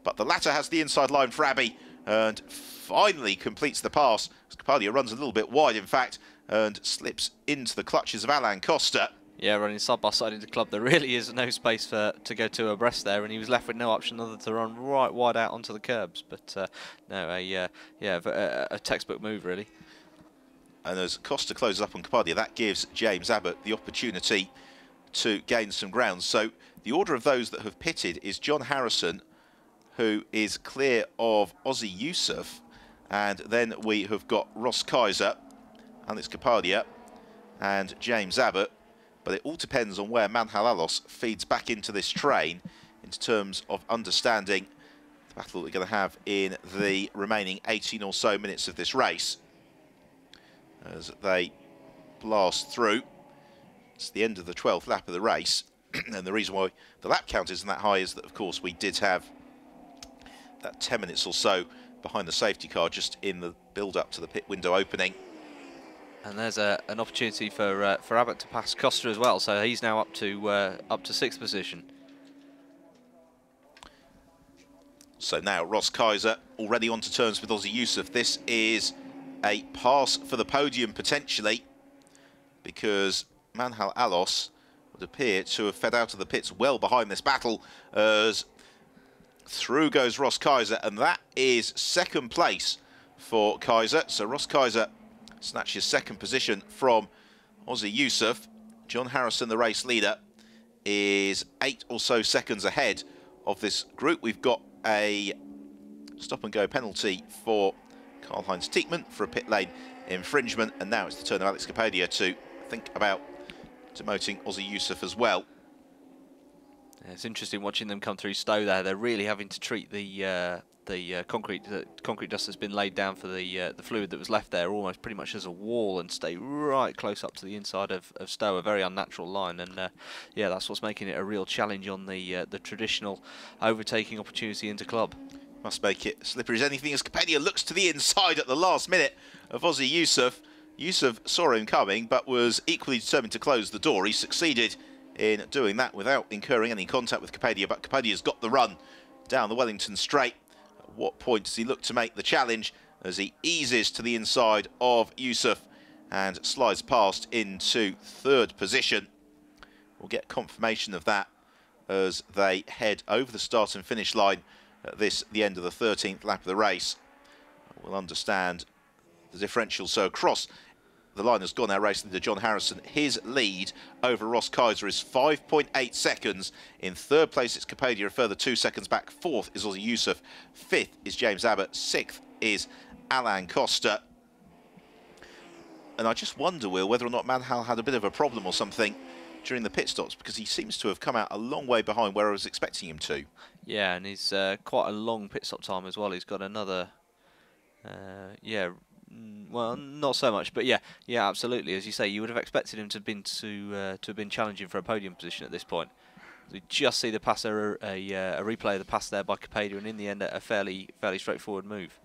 but the latter has the inside line for Abbey and finally completes the pass. Capadia runs a little bit wide, in fact, and slips into the clutches of Alain Costa. Yeah, running side by side into Club, there really is no space to go to abreast there, and he was left with no option other than to run right wide out onto the curbs. But no, a textbook move, really. And as Costa closes up on Capadia, that gives James Abbott the opportunity to gain some ground. So the order of those that have pitted is John Harrison, who is clear of Ozzy Yusuf, and then we have got Ross Kaiser, Alex Capadia and James Abbott, but it all depends on where Manhal Alos feeds back into this train in terms of understanding the battle that we're going to have in the remaining 18 or so minutes of this race. As they blast through, it's the end of the 12th lap of the race, and the reason why the lap count isn't that high is that, of course, we did have that 10 minutes or so behind the safety car just in the build-up to the pit window opening. And there's an opportunity for Abbott to pass Costa as well, so he's now up to 6th position. So now Ross Kaiser already on to terms with Ozzy Yusuf. This is a pass for the podium potentially, because Manhal Alos would appear to have fed out of the pits well behind this battle, as through goes Ross Kaiser, and that is second place for Kaiser. So Ross Kaiser snatches second position from Ozzy Yusuf. John Harrison, the race leader, is 8 or so seconds ahead of this group. We've got a stop and go penalty for Karl-Heinz Tieckmann for a pit lane infringement, and now it's the turn of Alex Capodia to think about demoting Ozzy Yusuf as well. Yeah, it's interesting watching them come through Stowe there. They're really having to treat the concrete dust that's been laid down for the fluid that was left there almost pretty much as a wall, and stay right close up to the inside of Stowe, a very unnatural line, and yeah, that's what's making it a real challenge on the traditional overtaking opportunity into club. Must make it slippery as anything as Capodia looks to the inside at the last minute of Ozzy Yusuf. Yusuf saw him coming but was equally determined to close the door. He succeeded in doing that without incurring any contact with Capodia, but Capodia's got the run down the Wellington Straight. At what point does he look to make the challenge as he eases to the inside of Yusuf and slides past into third position? We'll get confirmation of that as they head over the start and finish line at the end of the 13th lap of the race. We'll understand the differential. So across the line has gone our race leader John Harrison. His lead over Ross Kaiser is 5.8 seconds. In third place it's Capodia, a further 2 seconds back. Fourth is Ozzy Yusuf. Fifth is James Abbott. Sixth is Alain Costa. And I just wonder, Will, whether or not Manhal had a bit of a problem or something during the pit stops, because he seems to have come out a long way behind where I was expecting him to. Yeah, and he's quite a long pit stop time as well. He's got another, well, not so much, but yeah, absolutely. As you say, you would have expected him to have been challenging for a podium position at this point. We just see the pass there, a replay of the pass there by Capodia, and in the end, a fairly straightforward move.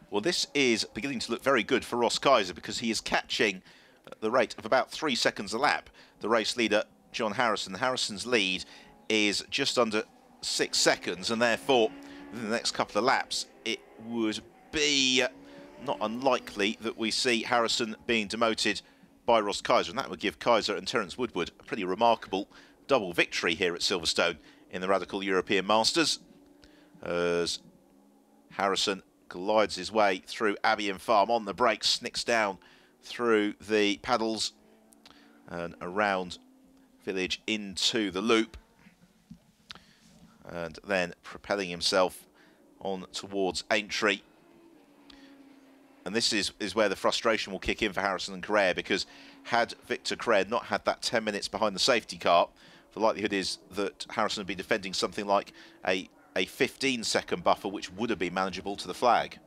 Well, this is beginning to look very good for Ross Kaiser, because he is catching at the rate of about 3 seconds a lap the race leader John Harrison. Harrison's lead is just under 6 seconds, and therefore within the next couple of laps it would be not unlikely that we see Harrison being demoted by Ross Kaiser, and that would give Kaiser and Terence Woodward a pretty remarkable double victory here at Silverstone in the Radical European Masters, as Harrison glides his way through Abbey and Farm on the brakes, snicks down through the paddles and around Village into the loop, and then propelling himself on towards Aintree. And this is where the frustration will kick in for Harrison and Carrere, because had Victor Carrere not had that 10 minutes behind the safety car, the likelihood is that Harrison would be defending something like a 15-second buffer, which would have been manageable to the flag.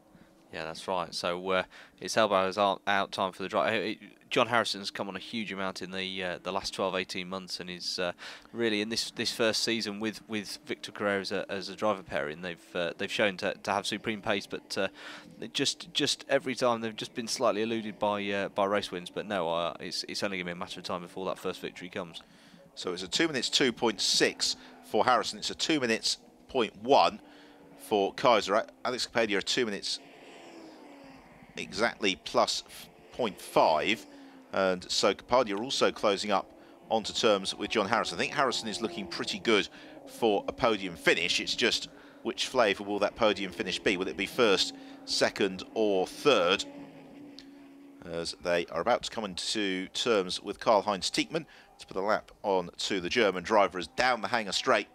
Yeah, that's right. So his elbows aren't out time for the drive. John Harrison's come on a huge amount in the last 12-18 months, and is really in this first season with Victor Carrere as a driver pairing. They've shown to have supreme pace, but just every time they've just been slightly eluded by race wins. But no, it's only going to be a matter of time before that first victory comes. So it's a 2 minutes 2.6 for Harrison. It's a 2 minutes 0.1 for Kaiser. Alex Capodia 2 minutes exactly plus 0.5, and so Capodia also closing up onto terms with John Harrison. I think Harrison is looking pretty good for a podium finish. It's just which flavour will that podium finish be? Will it be first, second or third? As they are about to come into terms with Karl-Heinz Tieckmann to put a lap on to the German driver, as down the hanger straight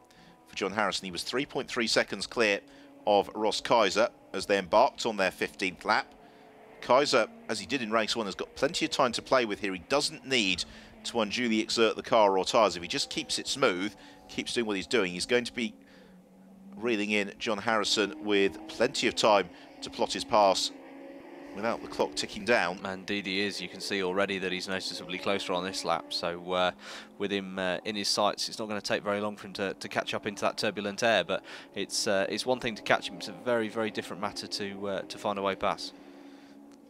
for John Harrison. He was 3.3 seconds clear of Ross Kaiser as they embarked on their 15th lap. Kaiser, as he did in race 1, has got plenty of time to play with here. He doesn't need to unduly exert the car or tyres. If he just keeps it smooth, keeps doing what he's doing, he's going to be reeling in John Harrison with plenty of time to plot his pass without the clock ticking down. Indeed he is. You can see already that he's noticeably closer on this lap, so with him in his sights, it's not going to take very long for him to catch up into that turbulent air, but it's one thing to catch him. It's a very, very different matter to find a way past.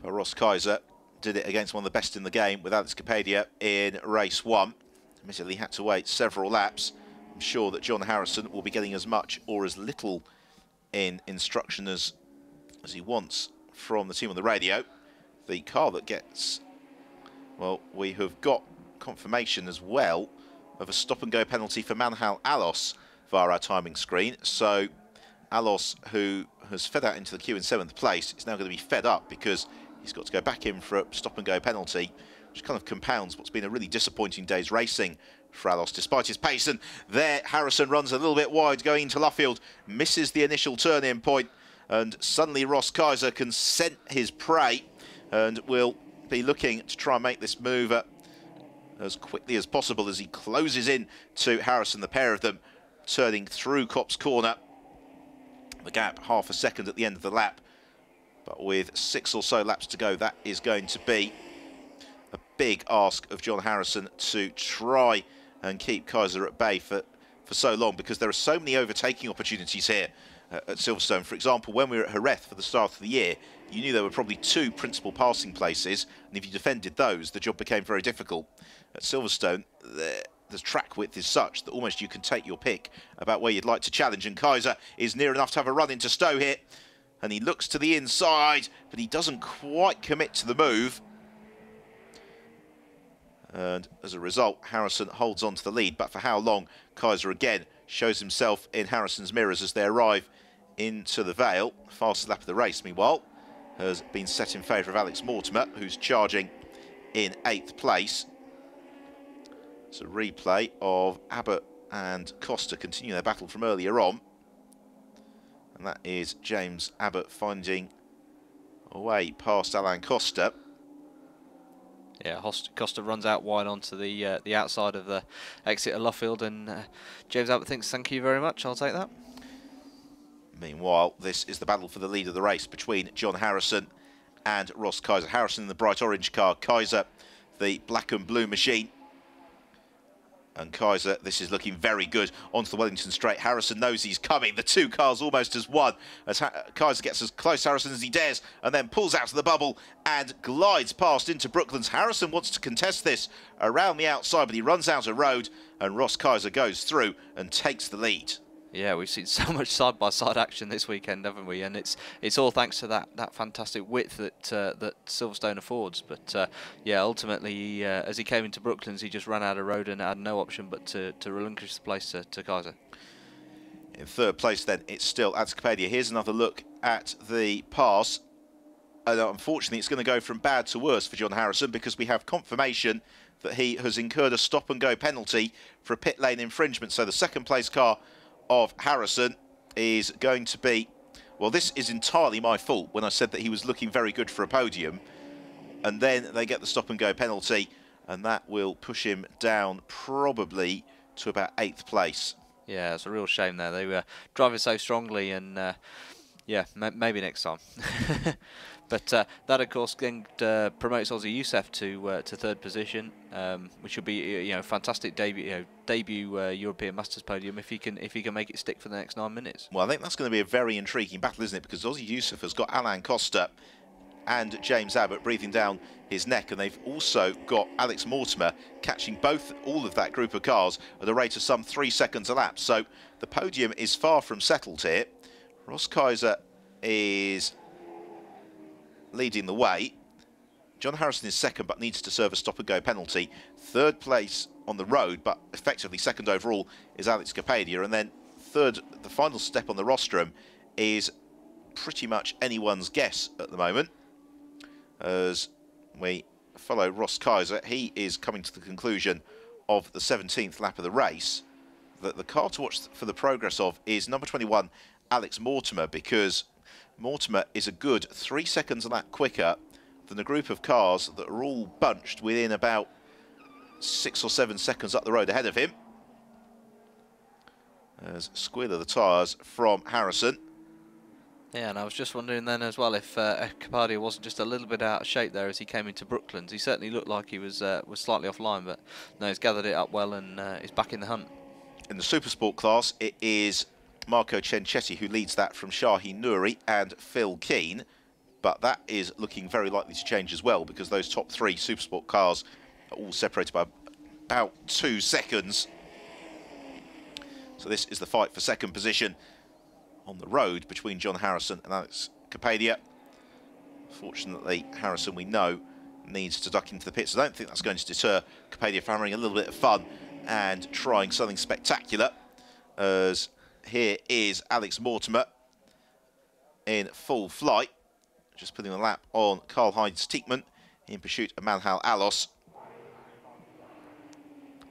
Well, Ross Kaiser did it against one of the best in the game with Alex Capodia in race 1. Admittedly had to wait several laps. I'm sure that John Harrison will be getting as much or as little in instruction as he wants from the team on the radio. The car that gets, well, we have got confirmation as well of a stop-and-go penalty for Manhal Alos via our timing screen. So Alos, who has fed out into the queue in 7th place, is now going to be fed up because he's got to go back in for a stop-and-go penalty, which kind of compounds what's been a really disappointing day's racing for Alos, despite his pace. And there, Harrison runs a little bit wide going into Luffield, misses the initial turn-in point, and suddenly Ross Kaiser can scent his prey and will be looking to try and make this move as quickly as possible as he closes in to Harrison, the pair of them turning through Copse Corner. The gap half a second at the end of the lap, but with 6 or so laps to go, that is going to be a big ask of John Harrison to try and keep Kaiser at bay for so long, because there are so many overtaking opportunities here at Silverstone. For example, when we were at Jerez for the start of the year, you knew there were probably 2 principal passing places, and if you defended those, the job became very difficult. At Silverstone, the track width is such that almost you can take your pick about where you'd like to challenge, and Kaiser is near enough to have a run into Stowe here, and he looks to the inside, but he doesn't quite commit to the move. And as a result, Harrison holds on to the lead, but for how long? Kaiser again shows himself in Harrison's mirrors as they arrive into the Vale. Fastest lap of the race, meanwhile, has been set in favour of Alex Mortimer, who's charging in 8th place. It's a replay of Abbott and Costa continue their battle from earlier on. And that is James Abbott finding a way past Alain Costa. Yeah, Costa runs out wide onto the outside of the exit of Luffield, and James Abbott thinks, thank you very much, I'll take that. Meanwhile, this is the battle for the lead of the race between John Harrison and Ross Kaiser. Harrison in the bright orange car, Kaiser the black and blue machine. And Kaiser, this is looking very good onto the Wellington straight. Harrison knows he's coming. The 2 cars almost as one as Kaiser gets as close to Harrison as he dares and then pulls out of the bubble and glides past into Brooklands. Harrison wants to contest this around the outside, but he runs out of road and Ross Kaiser goes through and takes the lead. Yeah, we've seen so much side-by-side action this weekend, haven't we? And it's all thanks to that fantastic width that Silverstone affords. But yeah, ultimately, as he came into Brooklands, he just ran out of road and had no option but to relinquish the place to Kaiser. In 3rd place, then, it's still Alex Capadia. Here's another look at the pass. And unfortunately, it's going to go from bad to worse for John Harrison, because we have confirmation that he has incurred a stop-and-go penalty for a pit lane infringement. So the 2nd place car of Harrison is going to be, well, this is entirely my fault when I said that he was looking very good for a podium, and then they get the stop-and-go penalty, and that will push him down probably to about 8th place. Yeah, it's a real shame there. They were driving so strongly, and yeah, maybe next time. But that, of course, then promotes Ozzy Youssef to 3rd position, which will be fantastic debut European Masters podium if he can make it stick for the next 9 minutes. Well, I think that's going to be a very intriguing battle, isn't it? Because Ozzy Youssef has got Alain Costa and James Abbott breathing down his neck, and they've also got Alex Mortimer catching all of that group of cars at a rate of some 3 seconds a lap. So the podium is far from settled here. Ross Kaiser is leading the way. John Harrison is 2nd, but needs to serve a stop-and-go penalty. 3rd place on the road, but effectively 2nd overall, is Alex Capadia. And then 3rd, the final step on the rostrum, is pretty much anyone's guess at the moment. As we follow Ross Kaiser, he is coming to the conclusion of the 17th lap of the race. The car to watch for the progress of is number 21, Alex Mortimer, because Mortimer is a good 3 seconds a lap quicker than a group of cars that are all bunched within about 6 or 7 seconds up the road ahead of him. As squeal of the tyres from Harrison. Yeah, and I was just wondering then as well if Capadia wasn't just a little bit out of shape there as he came into Brooklands. He certainly looked like he was slightly offline, but no, he's gathered it up well and is back in the hunt. In the Supersport class, it is Marco Cencetti who leads that from Shaheen Nouri and Phil Keane, but that is looking very likely to change as well, because those top 3 Supersport cars are all separated by about 2 seconds. So this is the fight for 2nd position on the road between John Harrison and Alex Capadia. Fortunately, Harrison, we know, needs to duck into the pits. I don't think that's going to deter Capadia from having a little bit of fun and trying something spectacular, as here is Alex Mortimer in full flight, just putting a lap on Karl-Heinz Tieckmann in pursuit of Manhal Alos.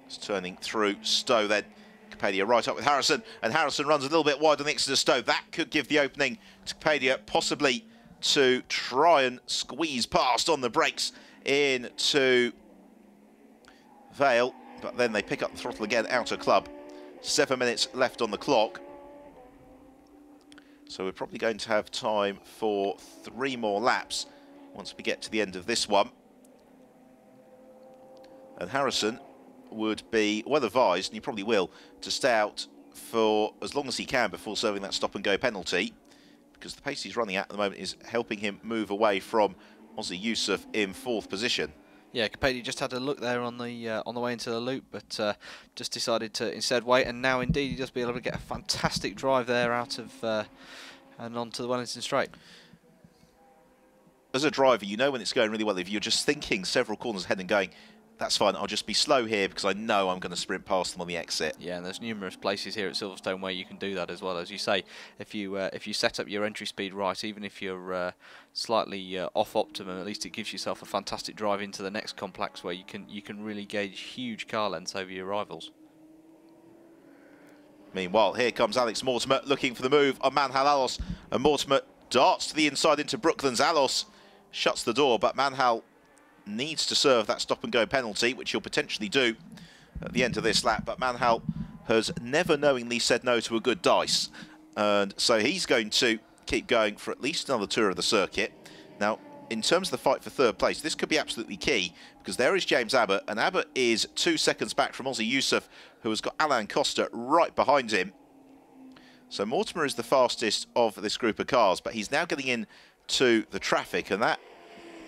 It's turning through Stowe then. Capadia right up with Harrison, and Harrison runs a little bit wide on the exit of Stowe. That could give the opening to Capadia, possibly to try and squeeze past on the brakes into Vale, but then they pick up the throttle again, outer club. 7 minutes left on the clock. So we're probably going to have time for 3 more laps once we get to the end of this one. And Harrison would be well advised, and he probably will, to stay out for as long as he can before serving that stop-and-go penalty, because the pace he's running at the moment is helping him move away from Ozzy Yusuf in 4th position. Yeah, Capadia just had a look there on the way into the loop, but just decided to instead wait, and now indeed he does be able to get a fantastic drive there out of and onto the Wellington Straight. As a driver, you know when it's going really well if you're just thinking several corners ahead and going, that's fine, I'll just be slow here because I know I'm going to sprint past them on the exit. Yeah, and there's numerous places here at Silverstone where you can do that as well. As you say, if you set up your entry speed right, even if you're slightly off optimum, at least it gives yourself a fantastic drive into the next complex where you can really gauge huge car lengths over your rivals. Meanwhile, here comes Alex Mortimer looking for the move on Manhal Alos, and Mortimer darts to the inside into Brooklands. Alos shuts the door, but Manhal needs to serve that stop-and-go penalty, which he'll potentially do at the end of this lap. But Manhal has never knowingly said no to a good dice, and so he's going to keep going for at least another tour of the circuit. Now, in terms of the fight for 3rd place, this could be absolutely key, because there is James Abbott, and Abbott is 2 seconds back from Ozzy Yusuf, who has got Alain Costa right behind him. So Mortimer is the fastest of this group of cars, but he's now getting into the traffic, and that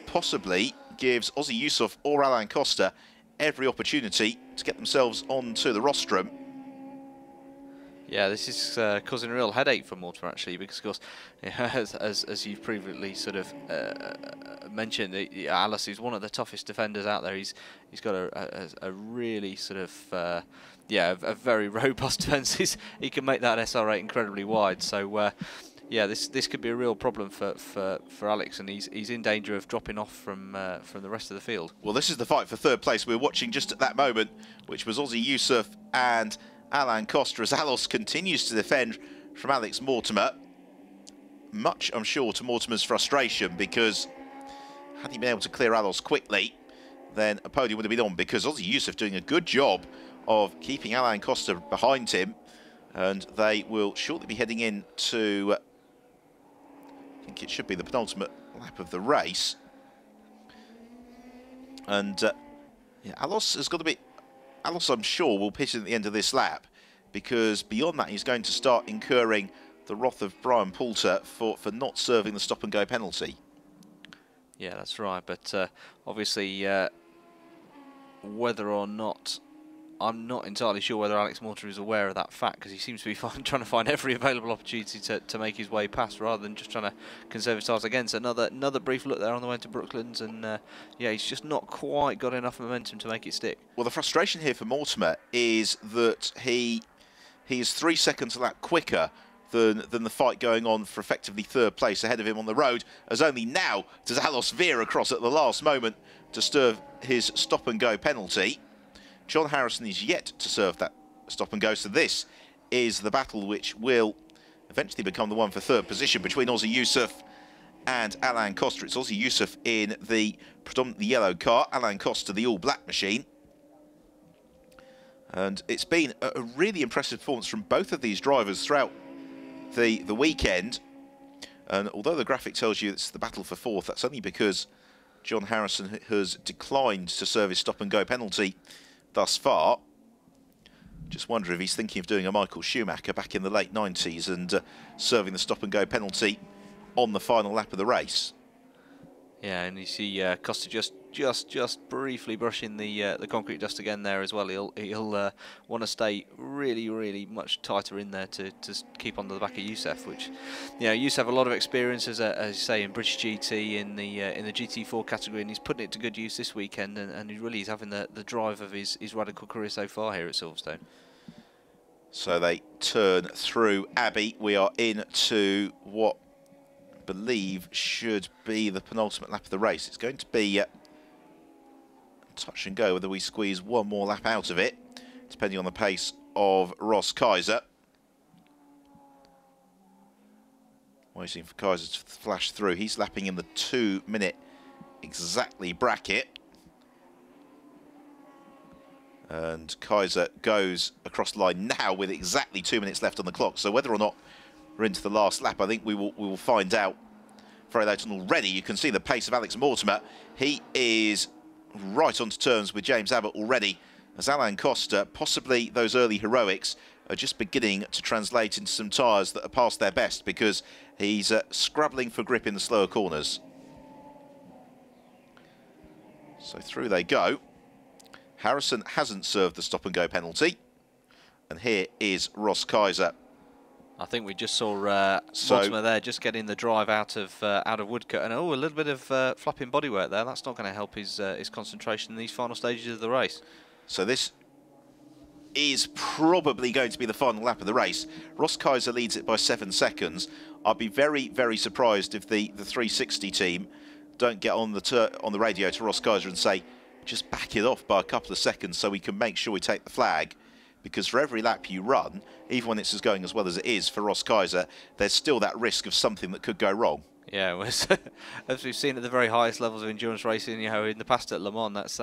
possibly gives Ozzy Yusuf or Alain Costa every opportunity to get themselves onto the rostrum. Yeah, this is causing a real headache for Mortimer, actually, because, of course, as you've previously sort of mentioned, Alos is one of the toughest defenders out there. He's got a really sort of a very robust defence. He can make that SR8 incredibly wide. So yeah, this could be a real problem for Alex, and he's in danger of dropping off from the rest of the field. Well, this is the fight for 3rd place we're watching just at that moment, which was Ozzy Yusuf and Alain Costa, as Alos continues to defend from Alex Mortimer. Much, I'm sure, to Mortimer's frustration, because had he been able to clear Alos quickly, then a podium would have been on, because Ozzy Yusuf doing a good job of keeping Alain Costa behind him, and they will shortly be heading in to, I think it should be the penultimate lap of the race. And yeah, Alos has got to be, Alos, I'm sure, will pit at the end of this lap, because beyond that he's going to start incurring the wrath of Brian Poulter for not serving the stop-and-go penalty. Yeah, that's right, but obviously whether or not, I'm not entirely sure whether Alex Mortimer is aware of that fact, because he seems to be trying to find every available opportunity to make his way past, rather than just trying to conserve his tires. Again, so another brief look there on the way to Brooklands, and yeah, he's just not quite got enough momentum to make it stick. Well, the frustration here for Mortimer is that he is 3 seconds a lap quicker than the fight going on for effectively 3rd place ahead of him on the road, as only now does Alos veer across at the last moment to serve his stop-and-go penalty. John Harrison is yet to serve that stop-and-go, so this is the battle which will eventually become the one for 3rd position between Ozzy Yusuf and Alain Costa. It's Ozzy Yusuf in the predominantly yellow car, Alain Costa the all-black machine. And it's been a really impressive performance from both of these drivers throughout the weekend. And although the graphic tells you it's the battle for 4th, that's only because John Harrison has declined to serve his stop-and-go penalty thus far. Just wonder if he's thinking of doing a Michael Schumacher back in the late 90s and serving the stop-and-go penalty on the final lap of the race. Yeah, and you see Costa just briefly brushing the concrete dust again there as well. He'll want to stay really much tighter in there to keep on the back of Youssef, which, you know, Youssef have a lot of experience as you say in British GT in the GT4 category, and he's putting it to good use this weekend, and he really is having the drive of his radical career so far here at Silverstone. So they turn through Abbey. We are into what I believe should be the penultimate lap of the race. It's going to be touch and go whether we squeeze one more lap out of it, depending on the pace of Ross Kaiser. Waiting for Kaiser to flash through. He's lapping in the 2 minute exactly bracket. And Kaiser goes across the line now with exactly 2 minutes left on the clock. So whether or not we're into the last lap, I think we will find out very late on. Already you can see the pace of Alex Mortimer. He is right onto terms with James Abbott already, as Alain Costa, possibly those early heroics, are just beginning to translate into some tyres that are past their best, because he's scrabbling for grip in the slower corners. So through they go. Harrison hasn't served the stop-and-go penalty. And here is Ross Kaiser. I think we just saw Mortimer there just getting the drive out of Woodcut, and a little bit of flapping bodywork there. That's not going to help his concentration in these final stages of the race. So this is probably going to be the final lap of the race. Ross Kaiser leads it by 7 seconds. I'd be very surprised if the 360 team don't get on the radio to Ross Kaiser and say, just back it off by a couple of seconds so we can make sure we take the flag. Because for every lap you run, even when it's going as well as it is for Ross Kaiser, there's still that risk of something that could go wrong. Yeah, as we've seen at the very highest levels of endurance racing, you know, in the past at Le Mans, that's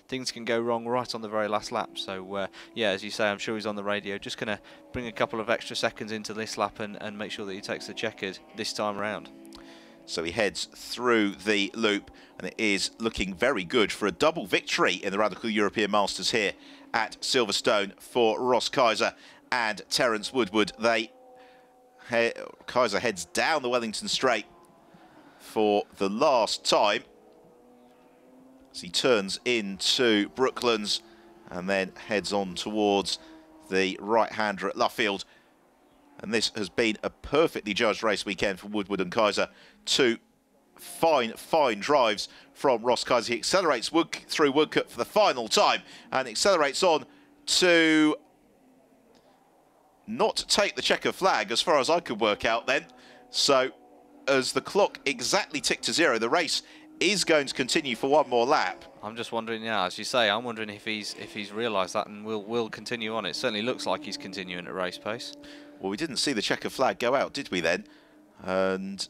things can go wrong right on the very last lap. So yeah, as you say, I'm sure he's on the radio, just going to bring a couple of extra seconds into this lap and make sure that he takes the checkered this time around. So he heads through the loop, and it is looking very good for a double victory in the Radical European Masters here at Silverstone for Ross Kaiser and Terence Woodward. Kaiser heads down the Wellington Straight for the last time as he turns into Brooklands and then heads on towards the right-hander at Luffield. And this has been a perfectly judged race weekend for Woodward and Kaiser. Two fine drives from Ross Kaiser. He accelerates through Woodcut for the final time and accelerates on to not take the checker flag, as far as I could work out then. So as the clock exactly ticked to 0, the race is going to continue for one more lap. I'm just wondering, yeah, as you say, I'm wondering if he's realised that and will continue on. It certainly looks like he's continuing at race pace. Well, we didn't see the checker flag go out, did we then? And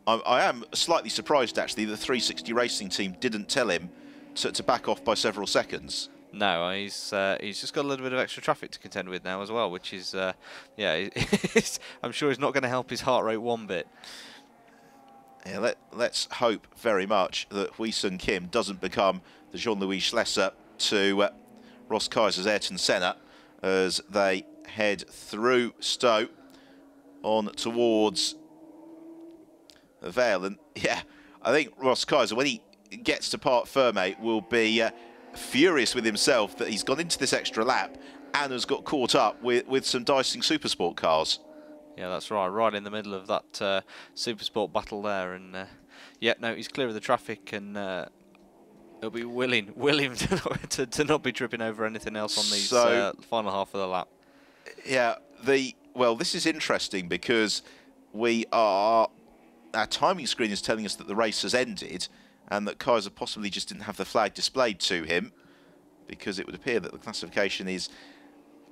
I am slightly surprised, actually, the 360 Racing team didn't tell him to back off by several seconds. No, he's just got a little bit of extra traffic to contend with now as well, which is, yeah, I'm sure it's not going to help his heart rate one bit. Yeah, let's hope very much that Hui Sung Kim doesn't become the Jean-Louis Schlesser to Ross Kaiser's Ayrton Senna as they head through Stowe on towards the Vale. And yeah, I think Ross Kaiser, when he gets to Parc Fermé, will be furious with himself that he's gone into this extra lap and has got caught up with some dicing Supersport cars. Yeah, that's right in the middle of that Supersport battle there. And yeah, no, he's clear of the traffic, and he'll be willing to not be tripping over anything else on these final half of the lap. Yeah, well, this is interesting because our timing screen is telling us that the race has ended and that Kaiser possibly just didn't have the flag displayed to him, because it would appear that the classification is,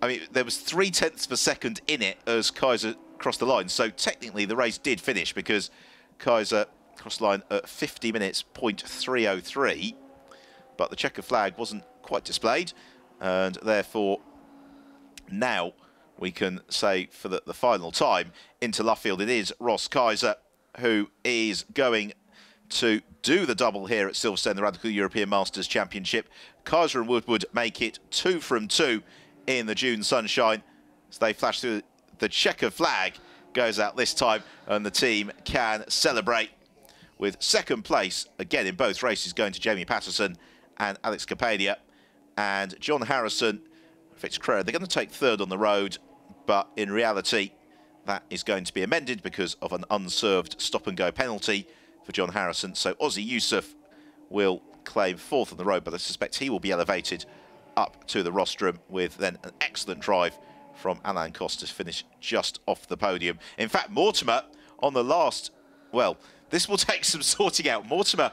I mean, there was 0.3 of a second in it as Kaiser crossed the line. So technically the race did finish because Kaiser crossed the line at 50 minutes, 0.303, but the checker flag wasn't quite displayed, and therefore now we can say for the final time into Luffield, it is Ross Kaiser who is going to do the double here at Silverstone, the Radical European Masters Championship. Kaiser and Woodward make it 2 from 2 in the June sunshine. So they flash through, the checker flag goes out this time and the team can celebrate with second place, again in both races, going to Jamie Patterson and Alex Capadia. And John Harrison, Victor Carrera, they're going to take third on the road, but in reality, that is going to be amended because of an unserved stop-and-go penalty for John Harrison. So Ozzy Yusuf will claim fourth on the road, but I suspect he will be elevated up to the rostrum with then an excellent drive from Alain Costa to finish just off the podium. In fact, Mortimer on the last, well, this will take some sorting out. Mortimer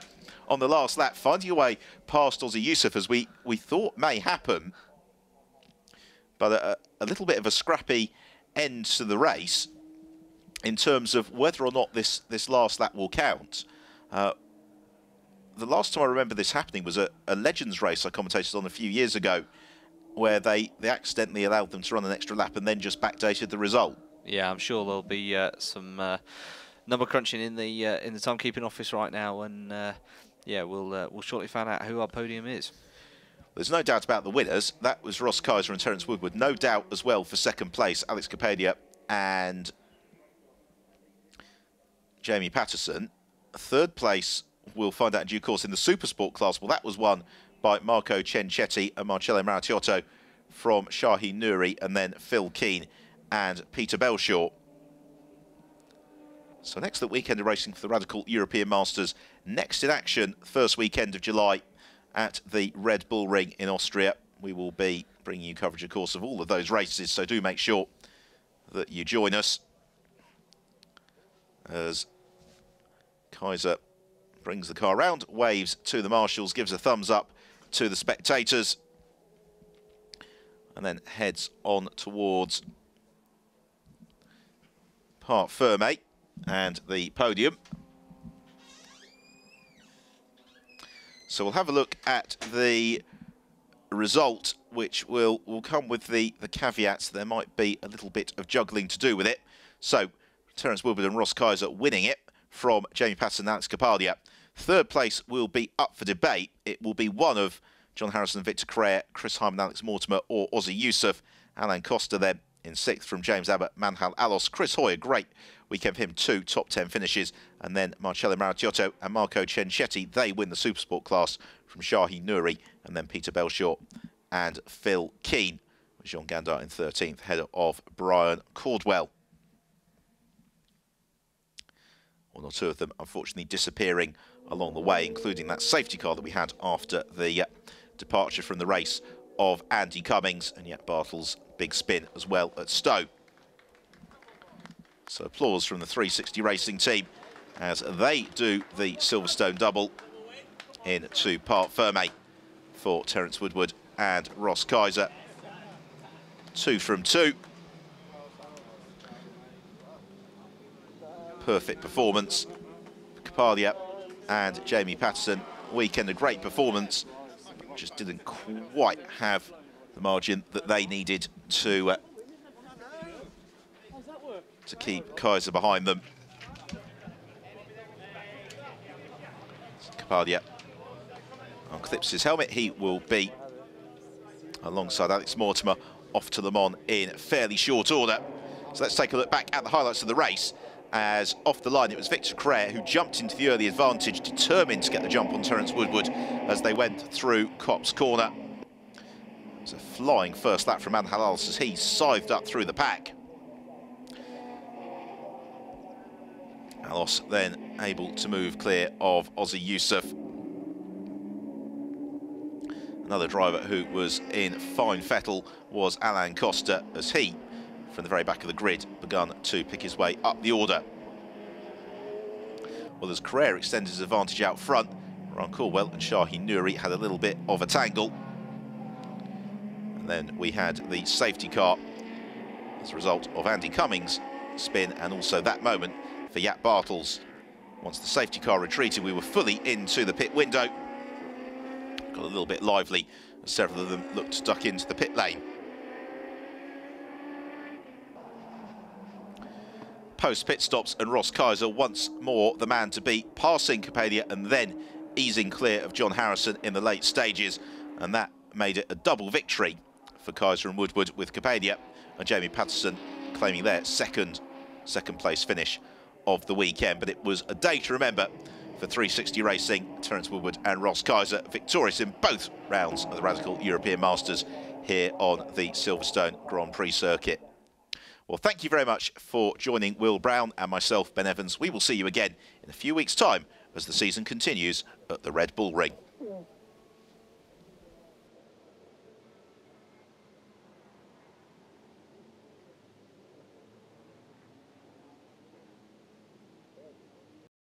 on the last lap, finding a way past Ozzy Yusuf, as we thought may happen. But a little bit of a scrappy end to the race in terms of whether or not this last lap will count. The last time I remember this happening was a Legends race I commentated on a few years ago, where they accidentally allowed them to run an extra lap and then just backdated the result. Yeah, I'm sure there'll be some number crunching in the timekeeping office right now, and yeah, we'll shortly find out who our podium is. There's no doubt about the winners. That was Ross Kaiser and Terence Woodward. No doubt as well for second place, Alex Capadia and Jamie Patterson. Third place, we'll find out in due course in the Supersport class. Well, that was won by Marco Cencetti and Marcello Maratiotto from Shaheen Nouri, and then Phil Keane and Peter Belshaw. So next up, weekend of racing for the Radical European Masters. Next in action, first weekend of July at the Red Bull Ring in Austria. We will be bringing you coverage, of course, of all of those races, so do make sure that you join us as Kaiser brings the car round, waves to the marshals, gives a thumbs up to the spectators, and then heads on towards Parc Fermé and the podium. So we'll have a look at the result, which will come with the caveats. There might be a little bit of juggling to do with it. So Terence Woodward and Ross Kaiser winning it from Jamie Patterson and Alex Capadia. Third place will be up for debate. It will be one of John Harrison and Victor Carrera, Chris Hyman, Alex Mortimer, or Ozzy Yusuf. Alain Costa then in sixth from James Abbott, Manhal Alos. Chris Hoy, great weekend for him, 2 top 10 finishes. And then Marcello Maratiotto and Marco Cencetti, they win the Supersport class from Shaheen Nouri, and then Peter Belshaw and Phil Keane, with Jean Gandar in 13th, ahead of Brian Caldwell. One or two of them, unfortunately, disappearing along the way, including that safety car that we had after the departure from the race of Andy Cummings, and yet Bartle's big spin as well at Stowe. So applause from the 360 Racing team as they do the Silverstone double into Parc Fermé for Terence Woodward and Ross Kaiser. 2 from 2. Perfect performance. Capadia and Jamie Patterson. Weekend, a great performance. Just didn't quite have the margin that they needed to keep Kaiser behind them. Capadia unclips his helmet. He will be alongside Alex Mortimer off to Le Mans in fairly short order. So let's take a look back at the highlights of the race, as off the line it was Victor Carrera who jumped into the early advantage, determined to get the jump on Terence Woodward as they went through Copse Corner. It was a flying first lap from Manhal Alos as he scythed up through the pack. Alos then able to move clear of Ozzy Yusuf. Another driver who was in fine fettle was Alain Costa, as he, from the very back of the grid, begun to pick his way up the order. Well, as Carrera extended his advantage out front, Ron Caldwell and Shaheen Nouri had a little bit of a tangle. And then we had the safety car as a result of Andy Cummings' spin, and also that moment for Jaap Bartels. Once the safety car retreated, we were fully into the pit window. Got a little bit lively as several of them looked stuck into the pit lane. Post-pit stops, and Ross Kaiser once more the man to beat, passing Capadia and then easing clear of John Harrison in the late stages, and that made it a double victory for Kaiser and Woodward, with Capadia and Jamie Patterson claiming their second place finish of the weekend. But it was a day to remember for 360 Racing. Terence Woodward and Ross Kaiser victorious in both rounds of the Radical European Masters here on the Silverstone Grand Prix circuit. Well, thank you very much for joining Will Brown and myself, Ben Evans. We will see you again in a few weeks' time as the season continues at the Red Bull Ring.